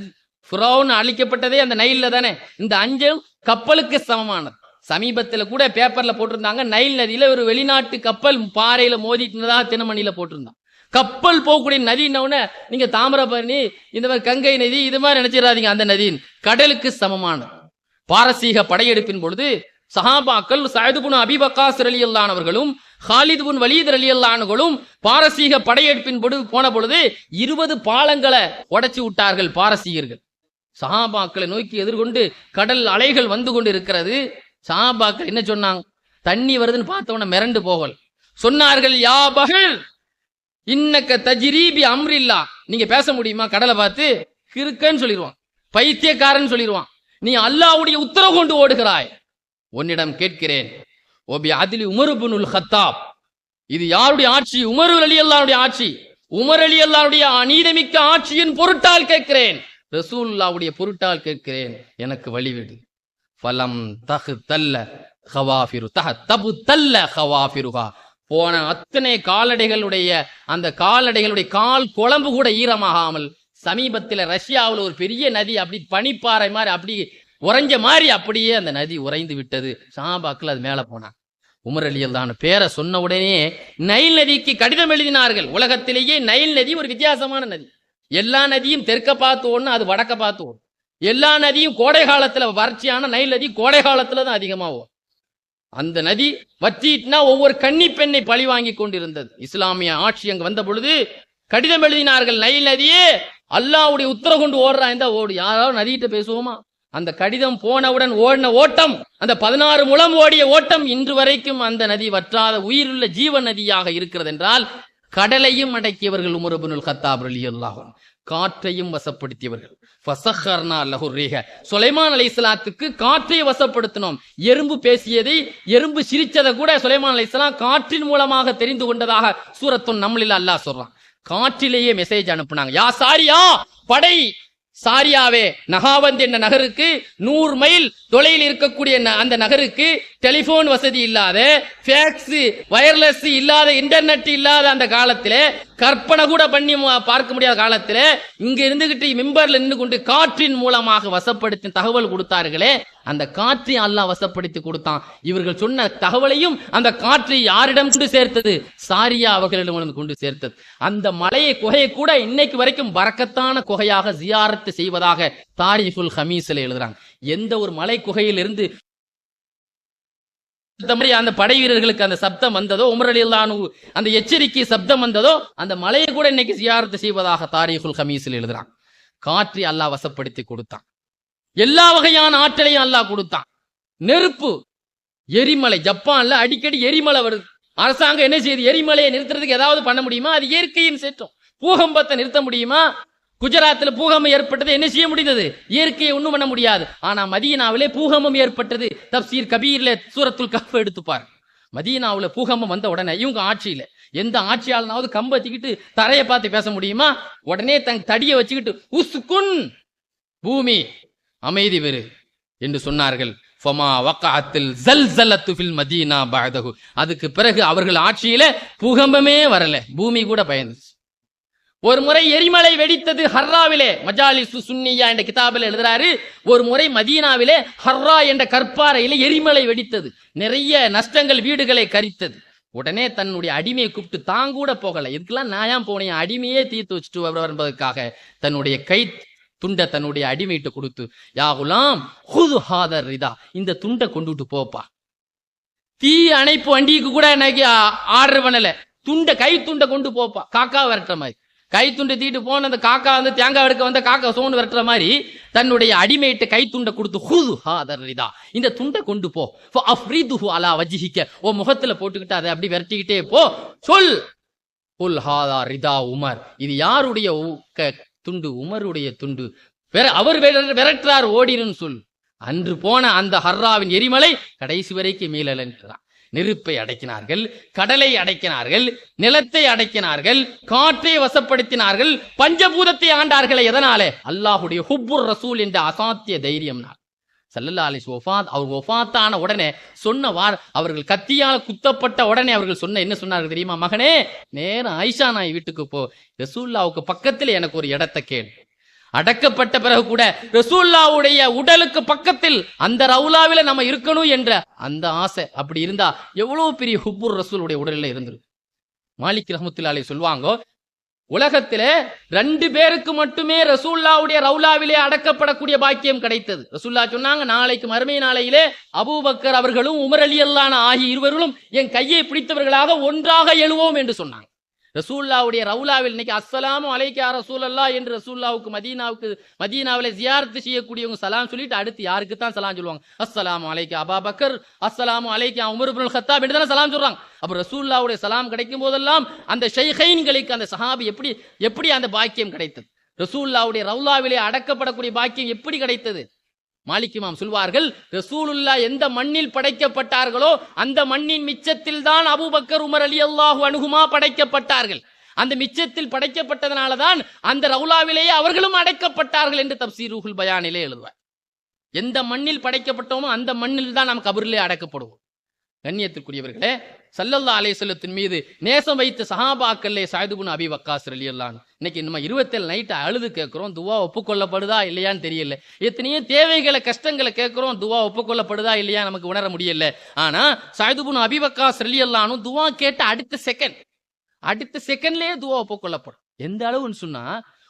ஃபிரௌன் அழிக்கப்பட்டதே அந்த நைல்ல தானே. இந்த 5 கப்பலுக்கு சமமானது. சமீபத்தில் கூட பேப்பர்ல போட்டிருந்தாங்க, நைல் நதியில ஒரு வெளிநாட்டு கப்பல் பாறையில மோதிட்டுனதா தினமணியில போட்டிருந்தாங்க. கப்பல் போகக்கூடிய நதினவுன நீங்க தாமிரபரணி, இந்த மாதிரி கங்கை நதி இது மாதிரி நினைச்சிடாதீங்க. அந்த நதியின் கடலுக்கு சமமானது. பாரசீக படையெடுப்பின் பொழுது சஹாபாக்கள் சஅத் இப்னு அபீ வக்காஸ் ரலியல்லாஹு அன்ஹுவும் ஹாலித் இப்னு வலீத் ரலியல்லாஹு அன்ஹுவும் பாரசீக படையெடுப்பின் பொழுது போன பொழுது 20 பாலங்களை உடைச்சு விட்டார்கள் பாரசீகர்கள். சஹாபாக்களை நோக்கி எதிர்கொண்டு கடல் அலைகள் வந்து கொண்டு இருக்கிறது. சஹாபாக்கள் என்ன சொன்னாங்க? தண்ணி வருதுன்னு பார்த்தவன மிரண்டு போகல் சொன்னார்கள், யா பஹர் இன்னக்க தஜ்ரீபி அம்ரில்லா. நீங்க பேச முடியுமா கடலை பார்த்து? கிறுக்கன்னு சொல்லிடுவான், பைத்தியக்காரன் சொல்லிடுவான். நீ அல்லாஹ்வுடைய உத்தரவு கொண்டு ஓடுகிறாய். உன்னிடம் கேட்கிறேன், ஓபி அதிலி உமர் இப்னுல் கத்தாப், இது யாருடைய ஆட்சி? உமர் ரலியல்லாஹுடைய ஆட்சி. உமர் ரலியல்லாஹுடைய அநீதமிக்க ஆட்சியின் பொருட்டால் கேட்கிறேன், ரசூலுல்லாஹ்வுடைய பொருட்டால் கேட்கிறேன், எனக்கு வழிவிடு. ஃபலம் தஹ் தல்ல ஹவாஃபிரு தஹ் தபு தல்ல ஹவாஃபிருஹா. போன அத்தனை கால்நடைகளுடைய அந்த கால்நடைகளுடைய கால் குழம்பு கூட ஈரமாகாமல் சமீபத்தில் ரஷ்யாவில் ஒரு பெரிய நதி அப்படி பனிப்பாறை மாதிரி அப்படி உறைஞ்ச மாதிரி அப்படியே அந்த நதி உறைந்து விட்டது. சஹாபாக்கள் அது மேலே போனாங்க. உமர் ரலியல்லாஹு பேரை சொன்ன உடனே நைல் நதிக்கு கடிதம் எழுதினார்கள். உலகத்திலேயே நைல் நதி ஒரு வித்தியாசமான நதி. எல்லா நதியும் தெற்க பார்த்து ஓடணும், அது வடக்க பார்த்து ஓடும். எல்லா நதியும் கோடை காலத்துல வறட்சியான நைல் நதி கோடை காலத்துல தான் அதிகமாகும். அந்த நதி வற்றிட்டுனா ஒவ்வொரு கன்னி பெண்ணை பழி வாங்கி கொண்டிருந்தது. இஸ்லாமிய ஆட்சி அங்கு வந்த பொழுது கடிதம் எழுதினார்கள், நைல் நதியே அல்லாஹ்வுடைய உத்தரவு கொண்டு ஓடுறான், இந்த ஓடு. யாராவது நதிகிட்ட பேசுவோமா? அந்த கடிதம் போனவுடன் ஓடின ஓட்டம், அந்த 16 முழம் ஓடிய ஓட்டம் இன்று வரைக்கும் அந்த நதி வற்றாத உயிருள்ள ஜீவ நதியாக இருக்கிறது. என்றால் கடலையும் அடக்கியவர்கள் உமர் இப்னுல் கத்தாப் ரலியல்லாஹு அன்ஹு. காற்றையும் வசப்படுத்தியவர்கள். ஃபஸஹர்னா லஹு ரீஹ. சுலைமான் அலைஹிஸ்ஸலாத்துக்கு காற்றை வசப்படுத்தினோம். எறும்பு பேசியதை, எறும்பு சிரிச்சதை கூட சுலைமான் அலைஹிஸ்ஸலாம் காற்றின் மூலமாக தெரிந்து கொண்டதாக சூரத்துன் நம்லில் அல்லாஹ் சொல்றான். காற்றிலேயே மெசேஜ் அனுப்புனாங்க. யா சாரியா, படை சாரியாவே, நகாவந்த் என்ற நகருக்கு 100 மைல் தொலைவில் இருக்கக்கூடிய அந்த நகருக்கு டெலிபோன் வசதி இல்லாத, ஃபேக்ஸ், வயர்லெஸ் இல்லாத, இன்டர்நெட் இல்லாத அந்த காலத்திலே, கற்பனை கூட பண்ணி பார்க்க முடியாத காலத்திலே இங்க இருந்துகிட்டு மிம்பர்ல நின்று கொண்டு காற்றின் மூலமாக வசப்படுத்தி தகவல் கொடுத்தார்களே, அந்த காற்றை அல்லாஹ் வசப்படுத்தி கொடுத்தான். இவர்கள் சொன்ன தகவலையும் அந்த காற்றை யாரிடம் கொண்டு சேர்த்தது? சாரியா அவர்களிடம் கொண்டு சேர்த்தது. அந்த மலையை குகையை கூட இன்னைக்கு வரைக்கும் பரக்கத்தான குகையாக ஜியாரத்து செய்வதாக தாரிகுல் ஹமீஸ்ல எழுதுறாங்க. எந்த ஒரு மலை குகையில் இருந்து அந்த படை வீரர்களுக்கு அந்த சப்தம் வந்ததோ, உமர் ரலியல்லாஹு அன்ஹு அந்த எச்சரிக்கை சப்தம் வந்ததோ, அந்த மலையை கூட இன்னைக்கு ஜியாரத்து செய்வதாக தாரிகுல் ஹமீஸ்ல எழுதுறாங்க. காற்றை அல்லாஹ் வசப்படுத்தி கொடுத்தான். எல்லா வகையான ஆற்றலையும் அல்லாஹ் கொடுத்தான். நெருப்பு, எரிமலை, ஜப்பான்ல அடிக்கடி எரிமலை வருது. அரசாங்கம் என்ன செய்யுது? எரிமலையை நிறுத்துறதுக்கு ஏதாவது பண்ண முடியுமா? அது இயற்கையின் சீற்றம். பூகம்பத்தை நிறுத்த முடியுமா? குஜராத்தில் பூகம்பம் ஏற்பட்டது, என்ன செய்ய முடிந்தது? இயற்கையை ஒண்ணும் பண்ண முடியாது. ஆனா மதீனாவிலே பூகம்பம் ஏற்பட்டது. தப்சீர் கபீர்ல சூரத்துல் கஹ்ஃப் எடுத்துப்பார். மதீனாவுல பூகம்பம் வந்த உடனே இவங்க ஆட்சியில எந்த ஆட்சியாளனாவது கம்பத்திக்கிட்டு தரையை பார்த்து பேச முடியுமா? உடனே தன் தடியை வச்சுக்கிட்டு உஸ்குன், பூமி அமைதி பெறு என்று சொன்னார்கள். ஃபமா வக்அத்தில் ஸல்ஸலத்து ஃபில் மதீனா பஅதஹு. அதுக்கு பிறகு அவர்கள் ஆட்சியில பூகம்பமே வரல, பூமி கூட பயந்துச்சு. ஒரு முறை எரிமலை வெடித்தது ஹர்ராவிலே. மஜாலிசு சுன்னியா என்ற கிதாபில் எழுதுறாரு, ஒரு முறை மதீனாவிலே ஹர்ரா என்ற கற்பாறையிலே எரிமலை வெடித்தது, நிறைய நஷ்டங்கள், வீடுகளை கரித்தது. உடனே தன்னுடைய அடிமையை கூப்பிட்டு, தாங்கூட போகல, இதுக்கெல்லாம் நான் ஏன் போனேன், அடிமையே தீர்த்து வச்சுட்டு வருவதற்காக தன்னுடைய கை துண்டை தன்னுடைய அடிமையிட்டு கொடுத்து, யா குலாம் ஹுது ஹாதர் ரிதா, இந்த துண்டை கொண்டுட்டு போப்பா. தீ அணைப்பு வண்டிக்கு கூட எனக்கு ஆர்டர் பண்ணல, துண்டை கை துண்டை கொண்டு போப்பா. காக்கா விரட்டுற மாதிரி கை துண்டை தீட்டு போன அந்த காக்கா வந்து தேங்காய் எடுக்க வந்த காக்கா சோன்னு விரட்டுற மாதிரி தன்னுடைய அடிமையிட்ட கை துண்டை கொடுத்து, ஹுது ஹாதர் ரிதா, இந்த துண்டை கொண்டு போ. அஃப்ரிதுஹு அலா வஜ்ஹிக, ஓ முகத்துல போட்டுக்கிட்டு அதை அப்படி விரட்டிக்கிட்டே போ. சொல், குல் ஹாதா ரிதா உமர், இது யாருடைய துண்டு? உமருடைய துண்டு. அவர் விரட்டுறார், ஓடிருன்னு சொல். அன்று போன அந்த ஹர்ராவின் எரிமலை கடைசி வரைக்கும் மீளலன்றான். நெருப்பை அடக்கினார்கள், கடலை அடக்கினார்கள், நிலத்தை அடக்கினார்கள், காற்றை வசப்படுத்தினார்கள், பஞ்சபூதத்தை ஆண்டார்களே. எதனாலே? அல்லாஹுடைய ஹுப்புர் ரசூல் என்ற அசாத்திய தைரியம். ஸல்லல்லாஹு அலைஹி வஸல்லம் அவர் வஃபாத்தான உடனே சொன்ன அவர்கள் கத்தியால் குத்தப்பட்ட உடனே அவர்கள் என்ன சொன்னார்கள் தெரியுமா? மகனே, நேரம் ஆயிஷா நாய் வீட்டுக்கு போ, ரசூலுல்லாவுக்கு பக்கத்தில் எனக்கு ஒரு இடத்தை கேள். அடக்கப்பட்ட பிறகு கூட ரசூலுல்லாவுடைய உடலுக்கு பக்கத்தில் அந்த ரவுலாவில நம்ம இருக்கணும் என்ற அந்த ஆசை அப்படி இருந்தா எவ்வளவு பெரிய ஹுப்புர் ரசூலுடைய உடலில் இருந்திருக்கு. மாலிக் ரஹ்மத்துல்லாஹி அலைஹி சொல்வாங்க, உலகத்திலே 2 பேருக்கு மட்டுமே ரசூலுல்லாவுடைய ரவுலாவிலே அடக்கப்படக்கூடிய பாக்கியம் கிடைத்தது. ரசூலுல்லாஹ் சொன்னாங்க, நாளைக்கு மறுமை நாளையிலே அபூபக்கர் அவர்களும் உமர் ரலியல்லாஹு அன்ஹு ஆகிய இருவர்களும் என் கையை பிடித்தவர்களாக ஒன்றாக எழுவோம் என்று சொன்னாங்க. ரசூலுல்லாவுடைய ரவுலாவில் இன்னைக்கு அஸ்ஸலாமு அலைக்கா ரசூலல்லாஹ் என்று ரசூலுல்லாவுக்கு மதீனாவிலே ஜியாரத்து செய்யக்கூடியவங்க சலாம் சொல்லிட்டு அடுத்து யாருக்கு தான் சலாம் சொல்லுவாங்க? அஸ்ஸலாமு அலைக்கா அபூபக்கர், அஸ்ஸலாமு அலைக்கா உமர் இப்னுல் கத்தாப் என்று தானே சலாம் சொல்றாங்க. அப்ப ரசூலுல்லாவுடைய சலாம் கிடைக்கும் போதெல்லாம் அந்த ஷைഖைன்களுக்கு, அந்த சஹாபி எப்படி அந்த பாக்கியம் கிடைத்தது? ரசூலுல்லாவுடைய ரவுலாவிலே அடக்கப்படக்கூடிய பாக்கியம் எப்படி கிடைத்தது? மாலிக் இமாம் சொல்வார்கள், ரசூலுல்லாஹ் எந்த மண்ணில் படைக்கப்பட்டார்களோ அந்த மண்ணின் மிச்சத்தில் தான் அபூபக்கர் உமர் ரலியல்லாஹு அன்ஹுமா படைக்கப்பட்டார்கள். அந்த மிச்சத்தில் படைக்கப்பட்டதனால தான் அந்த ரவுலாவிலேயே அவர்களும் அடைக்கப்பட்டார்கள் என்று தப்சீர் ரூஹுல் பயானிலே எழுதுவார். எந்த மண்ணில் படைக்கப்பட்டோமோ அந்த மண்ணில் தான் நாம் கபரிலே அடக்கப்படுவோம். கண்ணியத்திற்குரியவர்களே, ஸல்லல்லாஹு அலைஹி வஸல்லம் மீது நேசம் வைத்த சஹாபாக்களே சஅத் இப்னு அபி வக்காஸ் ரலியல்லாஹு அன்ஹு. இன்னைக்கு நம்ம 27 நைட்டு அழுது கேட்கிறோம், துவா ஒப்புக்கொள்ளப்படுதா இல்லையான்னு தெரியல. எத்தனையோ தேவைகளை, கஷ்டங்களை கேட்கிறோம், துவா ஒப்புக்கொள்ளப்படுதா இல்லையா நமக்கு உணர முடியல. ஆனா சஅத் இப்னு அபி வக்காஸ் ரலியல்லாஹு அன்ஹு துவா கேட்ட அடுத்த செகண்ட்லயே துவா ஒப்புக்கொள்ளப்படும். எந்த அளவுன்னு சொன்னா,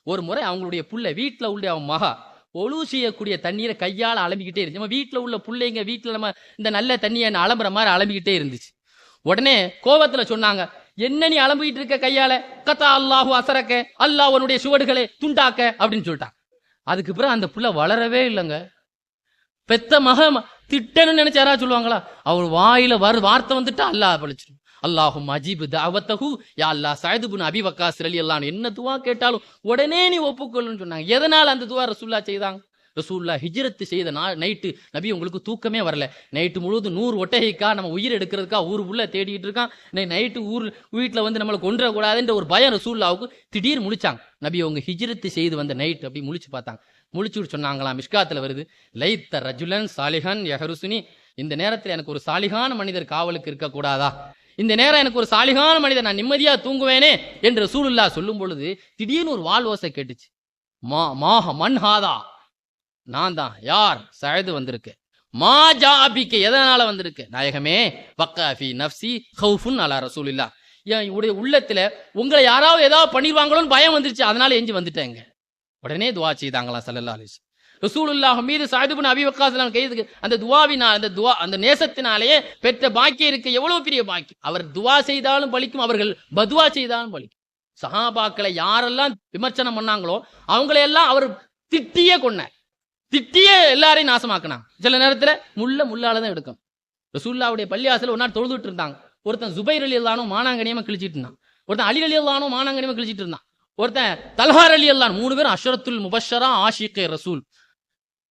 ஒரு முறை அவங்களுடைய புள்ள வீட்டுல உள்ள அவன் மகா ஒழு செய்யக்கூடிய தண்ணீரை கையால் அலம்பிக்கிட்டே இருந்துச்சு. நம்ம வீட்டில் உள்ள பிள்ளைங்க வீட்டில் நம்ம இந்த நல்ல தண்ணியை அலம்புற மாதிரி அலம்பிக்கிட்டே இருந்துச்சு. உடனே கோபத்துல சொன்னாங்க, என்ன நீ அலம்பிக்கிட்டு இருக்க கையால? கத்தா அல்லாஹு அசரக்க, அல்லாஹ் உன்னுடைய சுவடுகளை துண்டாக்க அப்படின்னு சொல்லிட்டாங்க. அதுக்கு பிறகு அந்த புள்ள வளரவே இல்லைங்க. பெத்த மக திட்டன்னு நினைச்சு யாராவது சொல்லுவாங்களா? அவர் வாயில வார்த்தை வந்துட்டு அல்லாஹ் பழிச்சிடும். அல்லாஹும் அஜீபு தஅவத்தஹு, யா அல்லாஹ் சஅத் இப்னு அபி வக்காஸ் ரலியல்லாஹு அன்ஹு என்ன துவா கேட்டாலும் உடனே நீ ஒப்புக்கொள்ளுன்னு சொன்னாங்க. எதனால அந்த துவா ரசூலுல்லாஹ் செய்தாங்க? ரசூலுல்லாஹ் ஹிஜ்ரத் செய்த நைட்டு, நபி உங்களுக்கு தூக்கமே வரல, நைட்டு முழுவதும் 100 ஒட்டகைக்கா நம்ம உயிர் எடுக்கிறதுக்கா ஊர் உள்ள தேடிட்டு இருக்கான், நைட்டு வீட்டில் வந்து நம்மளை கொன்றக்கூடாதுன்ற ஒரு பயம் ரசூலுல்லாஹ்வுக்கு. திடீர் முழிச்சாங்க. நபி அவங்க ஹிஜ்ரத் செய்து வந்த நைட் அப்படி முழிச்சு பார்த்தாங்க. முழிச்சுட்டு சொன்னாங்களாம், மிஷ்காத்தில் வருது, லைத்த ரஜுலன் சாலிஹன் யஹருசுனி, இந்த நேரத்தில் எனக்கு ஒரு சாலிகான மனிதர் காவலுக்கு இருக்கக்கூடாதா? இந்த நேரம் எனக்கு ஒரு சாலிகான மனிதர், நான் நிம்மதியா தூங்குவேனே என்று ரசூலுல்லாஹ் சொல்லும் பொழுது திடீர்னு ஒரு வால் ஓசை கேட்டுச்சு. மன்ஹாதா, நான் தான். யார்? சஅத் வந்திருக்கு. மா ஜாபிக்க, எதனால வந்திருக்கு? நாயகமே, வக்காஃபி நஃப்சி ஹவுஃபுன் அலா ரசூலில்லாஹ், என் உள்ளத்துல உங்களை யாராவது ஏதாவது பண்ணிடுவாங்களோன்னு பயம் வந்துருச்சு, அதனால எஞ்சி வந்துட்டேங்க. உடனே துவா செய்தாங்களாம் ஸல்லல்லாஹு அலைஹி வஸல்லம். ரசூலுல்லாஹ் மீது சஅத் இப்னு அபி வக்காஸ் கைதுக்கு அந்த துவாவினால், அந்த நேசத்தினாலேயே பெற்ற பாக்கியம் இருக்கு. எவ்வளவு பெரிய பாக்கியம்! அவர் துவா செய்தாலும் பலிக்கும், அவர்கள் பதுவா செய்தாலும் பலிக்கும். சஹாபாக்களை யாரெல்லாம் விமர்சனம் பண்ணாங்களோ அவங்களையெல்லாம் அவர் திட்டியே கொண்டார், திட்டியே எல்லாரையும் நாசமாக்கினாங்க. சில நேரத்தில் முள்ளாலதான் எடுக்கும். ரசூலுல்லாஹ்வுடைய பள்ளிவாசல் ஒரு நாள் தொழுதுட்டு இருந்தாங்க. ஒருத்தன் ஜுபைர் ரலியல்லாஹு அன்ஹு மானாங்கனியமா கிழிச்சிட்டு இருந்தான், ஒருத்தன் அலி ரலியல்லாஹு அன்ஹு மானாங்கனியமா கிழிச்சிட்டு இருந்தான். ஒருத்தன் தல்ஹா ரலியல்லாஹு 3 பேரும் அஷரத்துல் முபஷரா ஆஷிகே ரசூல்.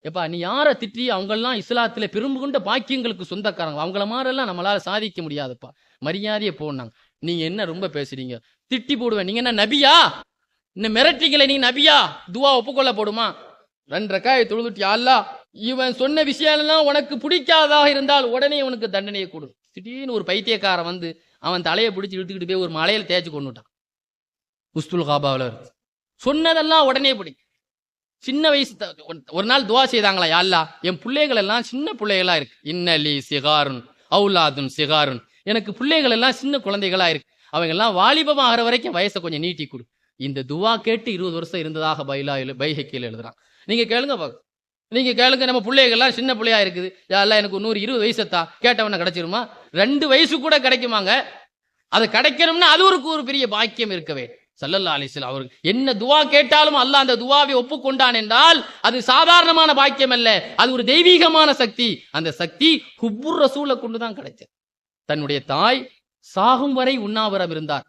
எப்பா நீ யாரை திட்டி, அவங்கெல்லாம் இஸ்லாத்துல பெரும்புகொண்ட பாக்கியங்களுக்கு சொந்தக்காரங்க, அவங்கள மாதிரிலாம் நம்மளால சாதிக்க முடியாதுப்பா, மரியாதையை போனாங்க. நீங்க என்ன ரொம்ப பேசுறீங்க, திட்டி போடுவேன், நீங்க என்ன நபியா, இன்னும் மிரட்டிங்களே, நீ நபியா, துவா ஒப்புக்கொள்ள போடுமா? 2 ரக்காயை தொழுதுட்டு, யா அல்லாஹ் இவன் சொன்ன விஷயம் எல்லாம் உனக்கு பிடிக்காதாக இருந்தால் உடனே உனக்கு தண்டனையை கொடு. திடீர்னு ஒரு பைத்தியக்காரன் வந்து அவன் தலையை பிடிச்சி இழுத்துக்கிட்டு போய் ஒரு மலையில தேய்ச்சி கொண்டுட்டான். உஸ்துல் காபாவில் சொன்னதெல்லாம் உடனே பிடி. சின்ன வயசு ஒரு நாள் துவா செய்தாங்களா, யா அல்லாஹ் என் பிள்ளைகள் எல்லாம் சின்ன பிள்ளைகளா இருக்கு, இன்னலி சிகாருன் அவுலாதுன் சிகாருன், எனக்கு பிள்ளைகள் எல்லாம் சின்ன குழந்தைகளா இருக்கு, அவங்க எல்லாம் வாலிபமாகிற வரைக்கும் வயசை கொஞ்சம் நீட்டி கொடு. இந்த துவா கேட்டு 20 வருஷம் இருந்ததாக பைஹக்கியில் எழுதுறான். நீங்க கேளுங்க பாக்க, நீங்க கேளுங்க, நம்ம பிள்ளைகள்லாம் சின்ன பிள்ளையா இருக்குது, யா அல்லாஹ் எனக்கு 120 வயசத்தா, கேட்டவன கிடைச்சிருமா? 2 வயசு கூட கிடைக்குமாங்க? அது கிடைக்கணும்னா அது ஒரு பெரிய பாக்கியம் இருக்கவே. ஸல்லல்லாஹு அலைஹி வஸல்லம் அவர்கள் என்ன துவா கேட்டாலும் அல்லாஹ் அந்த துவாவை ஒப்புக்கொண்டான் என்றால் அது சாதாரணமான பாக்கியம் அல்ல, அது ஒரு தெய்வீகமான சக்தி. அந்த சக்தி ஹுப்புர் ரசூலை கொண்டுதான் கிடைச்சது. தன்னுடைய தாய் சாகும் வரை உண்ணாவிரதம் இருந்தார்.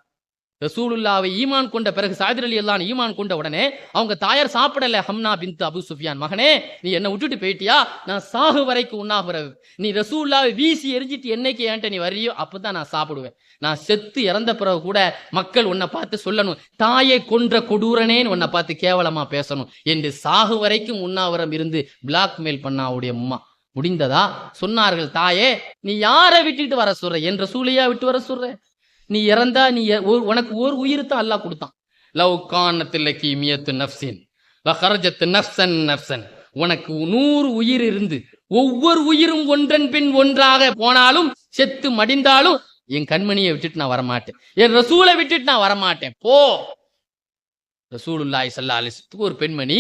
ரசூலுல்லாவை ஈமான் கொண்ட பிறகு சாதிர் ரலியல்லாஹு ஈமான் கொண்ட உடனே அவங்க தாயார் சாப்பிடல. ஹம்னா பின்த் அபு சுஃபியான், மகனே நீ என்ன விட்டுட்டு போயிட்டியா, நான் சாகு வரைக்கும் உண்ணாவிரதம், நீ ரசூலுல்லாவை வீசி எரிஞ்சிட்டு என்னைக்கு என்கிட்ட நீ வர்றியோ அப்பதான் நான் சாப்பிடுவேன், நான் செத்து இறந்த பிறகு கூட மக்கள் உன்னை பார்த்து சொல்லணும், தாயை கொன்ற கொடூரனேன்னு உன்னை பார்த்து கேவலமா பேசணும் என்று சாகு வரைக்கும் உண்ணாவிரதம் இருந்து பிளாக்மெயில் பண்ண அவருடைய அம்மா. முடிந்ததா? சொன்னார்கள், தாயே நீ யாரை விட்டுட்டு வர சொல்ற, என் ரசூலையா விட்டு வர சொல்ற, நீ இறந்தா நீ உனக்கு ஒரு உயிர் தான் அல்லாஹ் கொடுத்தான். லவ் கானத்தில்லக்கி மியத்து நஃப்ஸின் லஹரஜத் நஃப்ஸன் நஃப்ஸன், உனக்கு 100 உயிர் இருந்து ஒவ்வொரு உயிரும் ஒன்றன் பின் ஒன்றாக போனாலும் செத்து மடிந்தாலும் என் கண்மணியை விட்டுட்டு நான் வரமாட்டேன், என் ரசூலை விட்டுட்டு நான் வரமாட்டேன், போ. ரசூலுல்லாஹி ஸல்லல்லாஹு அலைஹி வஸல்லம் ஒரு பெண்மணி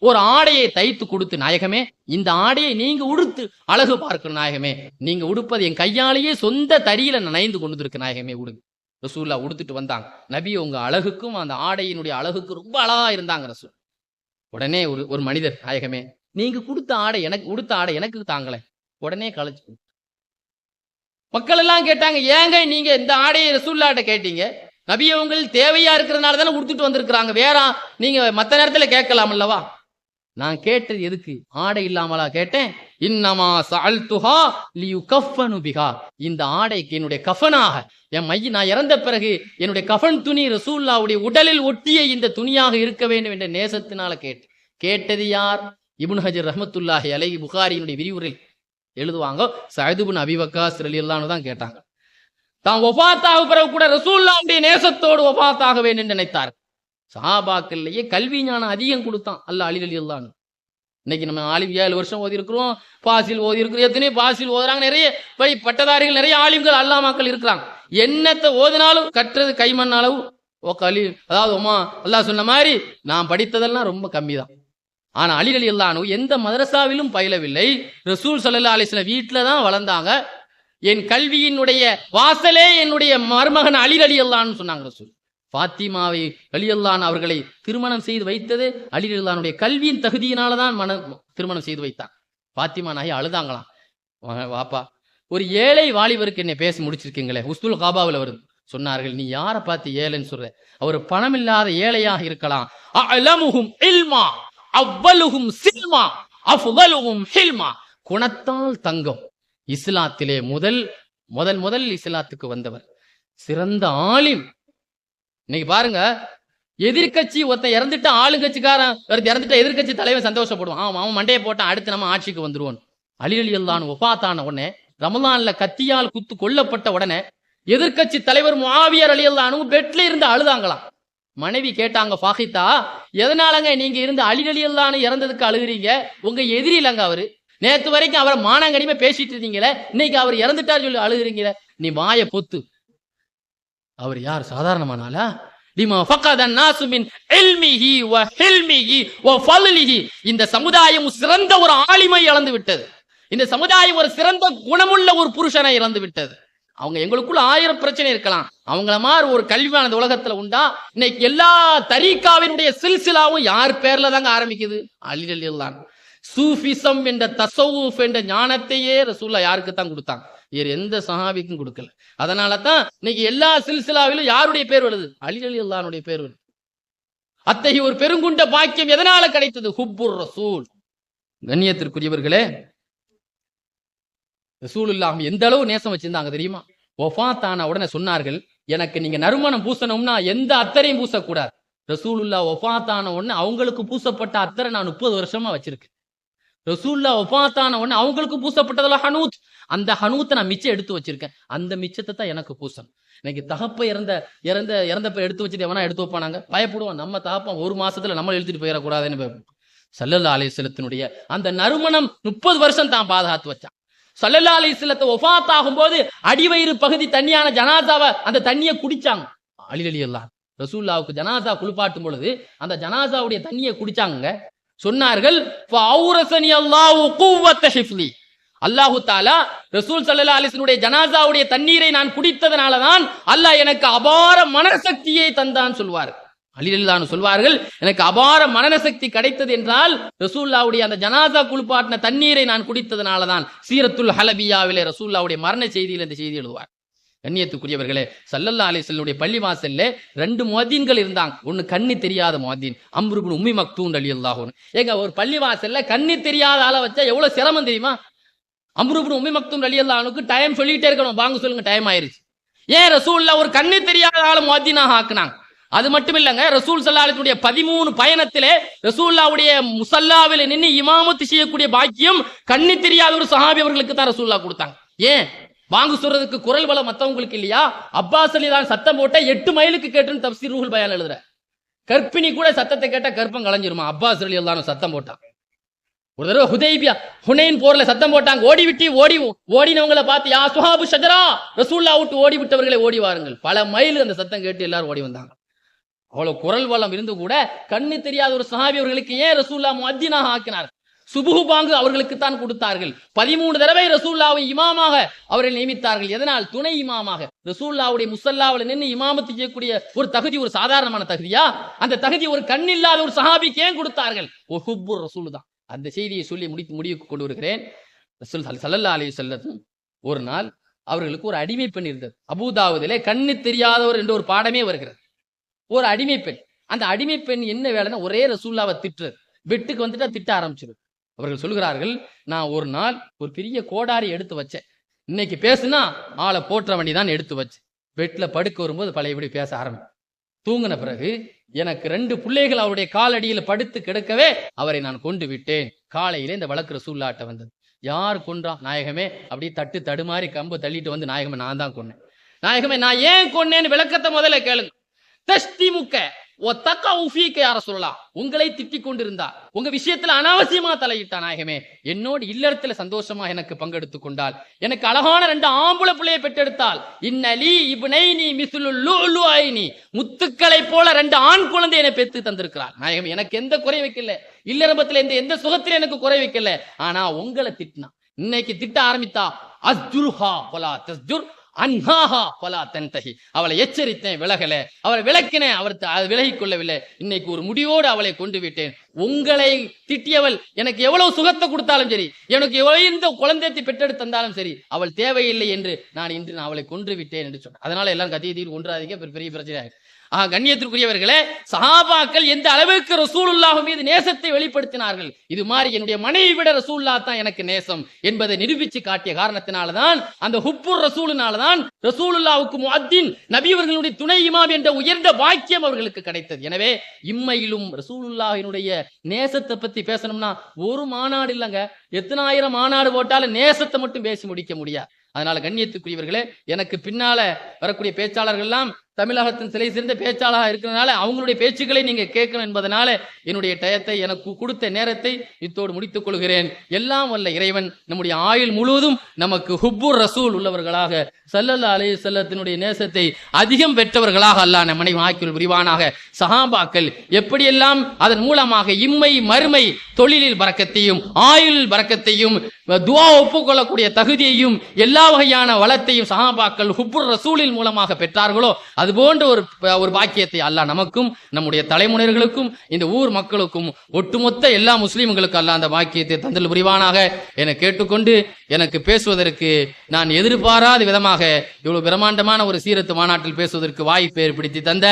ஒரு ஆடையை தைத்து கொடுத்து, நாயகமே இந்த ஆடையை நீங்க உடுத்து அழகு பார்க்கணும், நாயகமே நீங்க உடுப்பது என் கையாலேயே சொந்த தறியில நனைந்து கொண்டு இருக்கு, நாயகமே உடுங்க. ரசூலுல்லாஹ் உடுத்துட்டு வந்தாங்க. நபி உங்க அழகுக்கும் அந்த ஆடையினுடைய அழகுக்கு ரொம்ப அழகா இருந்தாங்க ரசூல். உடனே ஒரு மனிதர், நாயகமே நீங்க கொடுத்த ஆடை எனக்கு, உடுத்த ஆடை எனக்கு தாங்களே, உடனே களைச்சு. மக்கள் எல்லாம் கேட்டாங்க, ஏங்க நீங்க இந்த ஆடையை ரசூலுல்லாஹ்ட்ட கேட்டீங்க, நபி அவங்க தேவையா இருக்கிறதுனால தானே உடுத்துட்டு வந்திருக்கிறாங்க, வேற நீங்க மற்ற நேரத்துல கேட்கலாம் அல்லவா? நான் கேட்டது எதுக்கு, ஆடை இல்லாமலா கேட்டேன், இன்னமா சஅல்துஹா லியுகஃபனு பிஹா, இந்த ஆடைக்கு என்னுடைய கஃபனாக, என் மைய நான் இறந்த பிறகு என்னுடைய கஃபன் துணி ரசூலுல்லாஹ்வுடைய உடலில் ஒட்டிய இந்த துணியாக இருக்க வேண்டும் என்ற நேசத்தினால கேட்டேன். கேட்டது யார்? இப்னு ஹஜர் ரஹ்மத்துல்லாஹி அலைஹி புகாரியினுடைய விரிவுரையில் எழுதுவாங்க, சஅத் இப்னு அபீ வக்காஸ் ரலியல்லாஹு அன்ஹு தான் கேட்டாங்க. தான் வஃபாத்தாக பிறகு கூட ரசூலுல்லாஹ்வுடைய நேசத்தோடு வஃபாத்தாக வேண்டும் நினைத்தார். சஹாபாக்கள்லயே கல்வி ஞானம் அதிகம் கொடுத்தான் அல்லாஹ் அலி ரலியல்லாஹு அன்ஹு. இன்னைக்கு நம்ம ஆலிம் 7 வருஷம் ஓதி இருக்கிறோம், பாசில் ஓதி இருக்கிறோம், எத்தனை பாசில் ஓதுறாங்க, நிறைய பட்டதாரிகள் நிறைய ஆலிம்கள் அல்லாமாக்கள் இருக்கிறாங்க. என்னத்தை ஓதினாலும் கற்றது கைமண் அளவு. அதாவது அல்லாஹ் சொன்ன மாதிரி நான் படித்ததெல்லாம் ரொம்ப கம்மி தான். ஆனா அலி ரலியல்லாஹு அன்ஹு எந்த மதரசாவிலும் பயிலவில்லை, ரசூல் ஸல்லல்லாஹு அலைஹி வஸல்லம் வீட்டுல தான் வளர்ந்தாங்க. என் கல்வியினுடைய வாசலே என்னுடைய மருமகன் அலி ரலியல்லாஹு அன்ஹு சொன்னாங்க ரசூல். ஃபாத்திமாவை ரலியல்லாஹு அன்ஹா அவர்களை திருமணம் செய்து வைத்தது அலி ரலியல்லாஹு அன்ஹுடைய கல்வியின் தகுதியினாலதான் திருமணம் செய்து வைத்தார். ஃபாத்திமா நாயகி அழுதாங்களாம், வாப்பா ஒரு ஏழை வாலிபருக்கு என்னை பேசி முடிச்சிருக்கீங்களே, உஸ்துல் காபாவில் வருது. சொன்னார்கள், நீ யாரை பார்த்து ஏழைன்னு சொல்ற, அவர் பணம் இல்லாத ஏழையாக இருக்கலாம், அலமுஹும் இல்மா அவ்வலுஹும் சில்மா அஃதலுஹும் ஹில்மா, குணத்தால் தங்கம், இஸ்லாத்திலே முதல் இஸ்லாத்துக்கு வந்தவர், சிறந்த ஆலிம். இன்னைக்கு பாருங்க, எதிர்கட்சி ஒருத்தன் இறந்துட்டா ஆளுங்கட்சிக்காரன் இறந்துட்டா எதிர்கட்சி தலைவன் சந்தோஷப்படுவான், அவன் மண்டையை போட்டான் அடுத்து நம்ம ஆட்சிக்கு வந்துருவோம். அலி ரலியல்லாஹு அன்ஹு வஃபாத்தான உடனே, ரமலான்ல கத்தியால் குத்து கொல்லப்பட்ட உடனே எதிர்கட்சி தலைவர் முஆவியா ரலியல்லாஹு அன்ஹு பெட்ல இருந்து அழுதாங்களாம். மனைவி கேட்டாங்க, ஃபாஹிதா எதனாலங்க நீங்க இருந்து அலி ரலியல்லாஹு அன்ஹு இறந்ததுக்கு அழுகுறீங்க, உங்க எதிரி இல்லங்க அவரு, நேத்து வரைக்கும் அவரை மானங்கடிமை பேசிட்டு இருந்தீங்களே, இன்னைக்கு அவர் இறந்துட்டார் சொல்லி அழுகுறீங்களே, நீ வாய பொத்து. அவர் யார், சாதாரணமானாலா? லிமா ஃபகதன் நாசு மின் இல்மிஹி வ ஹில்மிஹி வ ஃபல்லிஹி, இந்த சமுதாயம் சிறந்த ஒரு ஆலிமை இழந்து விட்டது, இந்த சமுதாயம் ஒரு சிறந்த குணமுள்ள ஒரு புருஷனை இழந்து விட்டது. அவங்க எங்களுக்குள்ள 1000 பிரச்சனை இருக்கலாம், அவங்கள மாதிரி ஒரு கல்வியான இந்த உலகத்துல உண்டா? இன்னைக்கு எல்லா தரீகாவினுடைய சில்சிலாவும் யார் பேர்ல தாங்க ஆரம்பிக்குது? அலி ரலியல்லாஹு அன்ஹு. சூஃபிசம் என்ற தஸவ்வுஃப் என்ற ஞானத்தையே ரசூலுல்லாஹ் யாருக்கு தான் கொடுத்தாங்க? வேறு எந்த சஹாபிக்கும் கொடுக்கல. அதனால தான் இன்னைக்கு எல்லா சில்சிலாவிலும் யாருடைய பேர் வருது? அலி ரலியல்லாஹு அன்ஹுடைய பேர் வருது. அத்தகைய ஒரு பெருங்குண்ட பாக்கியம் எதனால கிடைத்தது? ஹுப்புர் ரசூல். கண்ணியத்திற்குரியவர்களே, ரசூலுல்லாஹ் எந்த அளவு நேசம் வச்சிருந்தாங்க தெரியுமா? ஒஃபாத்தான உடனே சொன்னார்கள், எனக்கு நீங்க நறுமணம் பூசணும்னா எந்த அத்தரையும் பூசக்கூடாது. ரசூலுல்லாஹ் ஒஃபாத்தான உடனே அவங்களுக்கு பூசப்பட்ட அத்தரை நான் 30 வருஷமா வச்சிருக்கேன். ரசூலுல்லாஹ் ஒஃபாத்தான உடனே அவங்களுக்கு பூசப்பட்டதுல ஹனூத், அந்த ஹனூத்தை நான் மிச்சம் எடுத்து வச்சிருக்கேன். அந்த மிச்சத்தை தான் எனக்கு பூசணும். இன்னைக்கு தகப்ப இறந்தப்ப எடுத்து வச்சுட்டு எவனா எடுத்து வைப்பானாங்க? பயப்படுவான். நம்ம தகப்பன் 1 மாசத்துல நம்ம எழுத்துட்டு போயிடக்கூடாதுன்னு. ஸல்லல்லாஹு அலைஹி வஸல்லத்தினுடைய அந்த நறுமணம் 30 வருஷம் தான் பாதுகாத்து வச்சான். ஸல்லல்லாஹு அலைஹி வஸல்லம் வஃபாத் ஆகும்போது அடிவயிறு பகுதி தண்ணியான ஜனாசாவை அந்த தண்ணியை குடிச்சாங்க. அலி ரலியல்லாஹு ரசூலுல்லாஹ்வுக்கு ஜனாசா குளிப்பாட்டும் பொழுது அந்த ஜனாசாவுடைய தண்ணியை குடிச்சாங்க. சொன்னார்கள், ஃபஅவுரஸனி அல்லாஹு குவ்வத ஹிஃப்லி. அல்லாஹு தஆலா ரசூல் ஸல்லல்லாஹு அலைஹி வஸல்லம் ஜனாசாவுடைய தண்ணீரை நான் குடித்ததனால தான் அல்லாஹ் எனக்கு அபார மனசக்தியை தந்தான் சொல்வார். அலி ரலியல்லாஹு சொல்வார்கள், எனக்கு அபார மனசக்தி கிடைத்தது என்றால் ரசூலுல்லாஹ்வுடைய அந்த ஜனாசா குளிப்பாட்டின தண்ணீரை நான் குடித்ததனால தான். சீரத்துல் ஹலபியாவிலே ரசூலுல்லாஹ்வுடைய மரண செய்தியில் இந்த செய்தி எழுதுவார். கண்ணியத்துக்குரியவர்களே, ஸல்லல்லாஹு அலைஹி வஸல்லம் பள்ளி வாசல்ல 2 முஅத்தின்கள் இருந்தாங்க. ஒன்னு கண்ணி தெரியாத முஅத்தின், அம்ரு இப்னு உம்மி மக்தூம் ரலியல்லாஹு அன்ஹு. ஏங்க, ஒரு பள்ளி வாசல்ல கண்ணி தெரியாத ஆளை வச்சா எவ்வளவு சிரமம் தெரியுமா? அம்ரு இப்னு உம்மி மக்தூம் ரலியல்லாஹு அன்ஹுக்கு டைம் சொல்லிட்டே இருக்கணும், வாங்க சொல்லுங்க டைம் ஆயிருச்சு. ஏன் ரசூலுல்லாஹ் ஒரு கண்ணி தெரியாத ஆளை முஅத்தினாக ஆக்குனாங்க? அது மட்டும் இல்லங்க, ரசூல் ஸல்லல்லாஹு அலைஹி வஸல்லம் 13 பயணத்திலே ரசூலுல்லாஹ்வுடைய முஸல்லாவிலே நின்னு இமாமத்து செய்யக்கூடிய பாக்கியம் கண்ணி தெரியாத ஒரு சஹாபி அவர்களுக்கு தான் ரசூலுல்லாஹ் கொடுத்தாங்க. ஏன்? வாங்க சொல்றதுக்கு குரல் பலம் மத்தவங்களுக்கு இல்லையா? அப்பாஸ் ரலியல்லாஹு சத்தம் போட்ட 8 மைலுக்கு கேட்டுன்னு தப்சீர் ரூஹுல் பயான் எழுதுற. கற்பிணி கூட சத்தத்தை கேட்டா கற்பம் கலைஞ்சிருமா? அப்பாஸ் ரலியல்லாஹு சத்தம் போட்டான். ஒரு தடவை ஹுதைபியா ஹுனைன் போர்ல சத்தம் போட்டாங்க. ஓடினவங்களை பார்த்து, யா சுஹாபு ஷஜரா, ரசூலுல்லாஹ் விட்டு ஓடி விட்டவர்களை ஓடி வாருங்கள். பல மைல் அந்த சத்தம் கேட்டு எல்லாரும் ஓடி வந்தாங்க. அவ்வளவு குரல் வளம் இருந்து கூட கண்ணு தெரியாத ஒரு சஹாபி அவர்களுக்கு ஏன் ரசூலுல்லாஹ் முஅத்தினாக ஆக்கினார்? சுபுஹ் பாங்கு அவர்களுக்கு தான் கொடுத்தார்கள். 13 தடவை ரசூலுல்லாஹ்வை இமாமாக அவர்கள் நியமித்தார்கள். எதனால்? துணை இமாமாக. ரசூலுல்லாஹ்வுடைய முஸல்லாவில் நின்று இமாமத்து செய்யக்கூடிய ஒரு தகுதி ஒரு சாதாரணமான தகுதியா? அந்த தகுதி ஒரு கண்ணில்லாத ஒரு சஹாபிக்கு ஏன் கொடுத்தார்கள்? ஹுப்புர் ரசூல் தான். அந்த செய்தியை சொல்லி முடிவுக்கு கொண்டு வருகிறேன். ரசூல் ஸல்லல்லாஹு அலைஹி வஸல்லம் ஒரு நாள் அவர்களுக்கு ஒரு அடிமை பெண் இருந்தது. அபூதாவுதிலே கண்ணு தெரியாதவர் என்ற ஒரு பாடமே வருகிறது. ஒரு அடிமை பெண். அந்த அடிமை பெண் என்ன வேலைன்னா ஒரே ரசூலுல்லாஹ்வை திட்டுறது. பெட்டுக்கு வந்துட்டா திட்ட ஆரம்பிச்சிடும். அவர்கள் சொல்கிறார்கள், நான் ஒரு நாள் ஒரு பெரிய கோடாரி எடுத்து வச்சேன். இன்னைக்கு பேசுனா ஆளை போற்ற வண்டி தான் எடுத்து வச்சு பெட்டில் படுக்க வரும்போது பழையபடி பேச ஆரம்பிக்கும். தூங்கின பிறகு எனக்கு 2 பிள்ளைகள் அவருடைய காலடியில் படுத்து கிடக்கவே அவரை நான் கொண்டு விட்டேன். காலையிலே இந்த வழக்கு ரசூலுல்லாஹ்ட்ட வந்தது. யார் கொன்றா? நாயகமே. அப்படி தடுமாறி கம்பு தள்ளிட்டு வந்து, நாயகமே நான் தான் கொன்னேன். நாயகமே நான் ஏன் கொன்னேன்னு விளக்கத்தை முதல்ல கேளுங்க. தஸ்திமுக்க ஓ தக்க உஃபீக்க யார சொல்லலாம். உங்களை திட்டிக் கொண்டிருந்தா, உங்க விஷயத்துல அனாவசியமா தலையிட்டா. நாயகமே, என்னோடு இல்லறத்துல சந்தோஷமா எனக்கு பங்கெடுத்துக் கொண்டால், எனக்கு அழகான 2 ஆம்பளை பிள்ளையை பெற்றெடுத்தால், இன்னலி இப்னைனி மிஸ்லுல் லுஅலுஐனி, முத்துக்களை போல 2 ஆண் குழந்தை என்னை பெற்று தந்திருக்கிறார். நாயகமே, எனக்கு எந்த குறை வைக்கல, இல்லறபத்துல எந்த சுகத்துல எனக்கு குறை வைக்கல. ஆனா உங்களை திட்டினா, இன்னைக்கு திட்ட ஆரம்பித்தா, அஸ்ஜுர்ஹா வலா தஸ்ஜுர் அன்ஹாஹா ஃபலா தன்தஹி, அவளை எச்சரித்தேன், விலகல. அவளை விளக்கினேன், அவர் விலகிக் கொள்ளவில்லை. இன்னைக்கு ஒரு முடிவோடு அவளை கொண்டு விட்டேன். உங்களை திட்டியவள் எனக்கு எவ்வளவு சுகத்தை கொடுத்தாலும் சரி, எனக்கு எவ்வளவு குழந்தையை பெற்றெடுத்து தந்தாலும் சரி, அவள் தேவையில்லை என்று நான் அவளை கொன்று விட்டேன் என்று சொன்னேன். அதனால எல்லாரும் கத்தியை கொன்றாதீங்க, பெரிய பிரச்சனை ஆயிடும். கண்ணியத்திற்குரியவர்களே, சஹாபாக்கள் எந்த அளவுக்கு ரசூலுல்லாஹ் மீது நேசத்தை வெளிப்படுத்தினார்கள். இது மாதிரி என்னுடைய மனைவி விட ரசூலுல்லாஹ் தான் எனக்கு நேசம் என்பதை நிரூபித்து காட்டிய காரணத்தினால்தான், அந்த ஹுப்புர் ரசூலுனால்தான் ரசூலுல்லாஹ்வுக்கு முஅத்தின், நபி அவர்களுடைய துணை இமாம் என்ற உயர்ந்த பாக்கியம் அவர்களுக்கு கிடைத்தது. எனவே இம்மையிலும் ரசூலுல்லாஹினுடைய நேசத்தை பத்தி பேசணும்னா ஒரு மாநாடு இல்லைங்க, எத்தனாயிரம் மாநாடு போட்டாலும் நேசத்தை மட்டும் பேசி முடிக்க முடியாது. அதனால கண்ணியத்துக்குரியவர்களே, எனக்கு பின்னால வரக்கூடிய பேச்சாளர்கள் எல்லாம் தமிழகத்தின் சிலை சிறந்த பேச்சாளராக இருக்கிறதுனால அவங்களுடைய பேச்சுக்களை நீங்க கேட்கணும் என்பதனால என்னுடைய டயத்தை, எனக்கு கொடுத்த நேரத்தை இத்தோடு முடித்துக் கொள்கிறேன். எல்லாம் வல்ல இறைவன் நம்முடைய ஆயுள் முழுவதும் நமக்கு ஹுப்புர் ரசூல் உள்ளவர்களாக, ஸல்லல்லாஹு அலைஹி வஸல்லத்தினுடைய நேசத்தை அதிகம் பெற்றவர்களாக அல்லாஹ் நம்மை ஆக்கியுள் புரிவானாக. சஹாபாக்கள் எப்படியெல்லாம் அதன் மூலமாக இம்மை மறுமை தொழிலில் பரக்கத்தையும் ஆயுள் பரக்கத்தையும் துஆ ஒப்புக்கொள்ளக்கூடிய தகுதியையும் எல்லா வகையான வளத்தையும் சஹாபாக்கள் ஹுப்புர் ரசூலின் மூலமாக பெற்றார்களோ, அது போன்ற ஒரு பாக்கியத்தை அல்லாஹ் நமக்கும் நம்முடைய தலைமுறைகளுக்கும் இந்த ஊர் மக்களுக்கும் ஒட்டுமொத்த எல்லா முஸ்லீம்களுக்கும் அல்லாஹ் அந்த பாக்கியத்தை தந்தல் புரிவானாக என கேட்டுக்கொண்டு, எனக்கு பேசுவதற்கு நான் எதிர்பாராத விதமாக இவ்வளவு பிரம்மாண்டமான ஒரு சீரத்து மாநாட்டில் பேசுவதற்கு வாய்ப்பு ஏற்படுத்தி தந்த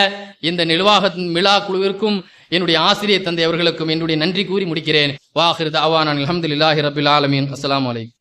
இந்த நிர்வாக விழா குழுவிற்கும் என்னுடைய ஆசிரியர் தந்தை அவர்களுக்கும் என்னுடைய நன்றி கூறி முடிக்கிறேன். வாஹிர் தஅவானா அல்ஹம்துலில்லாஹி ரப்பில் ஆலமீன். அஸ்ஸலாமு அலைக்கும்.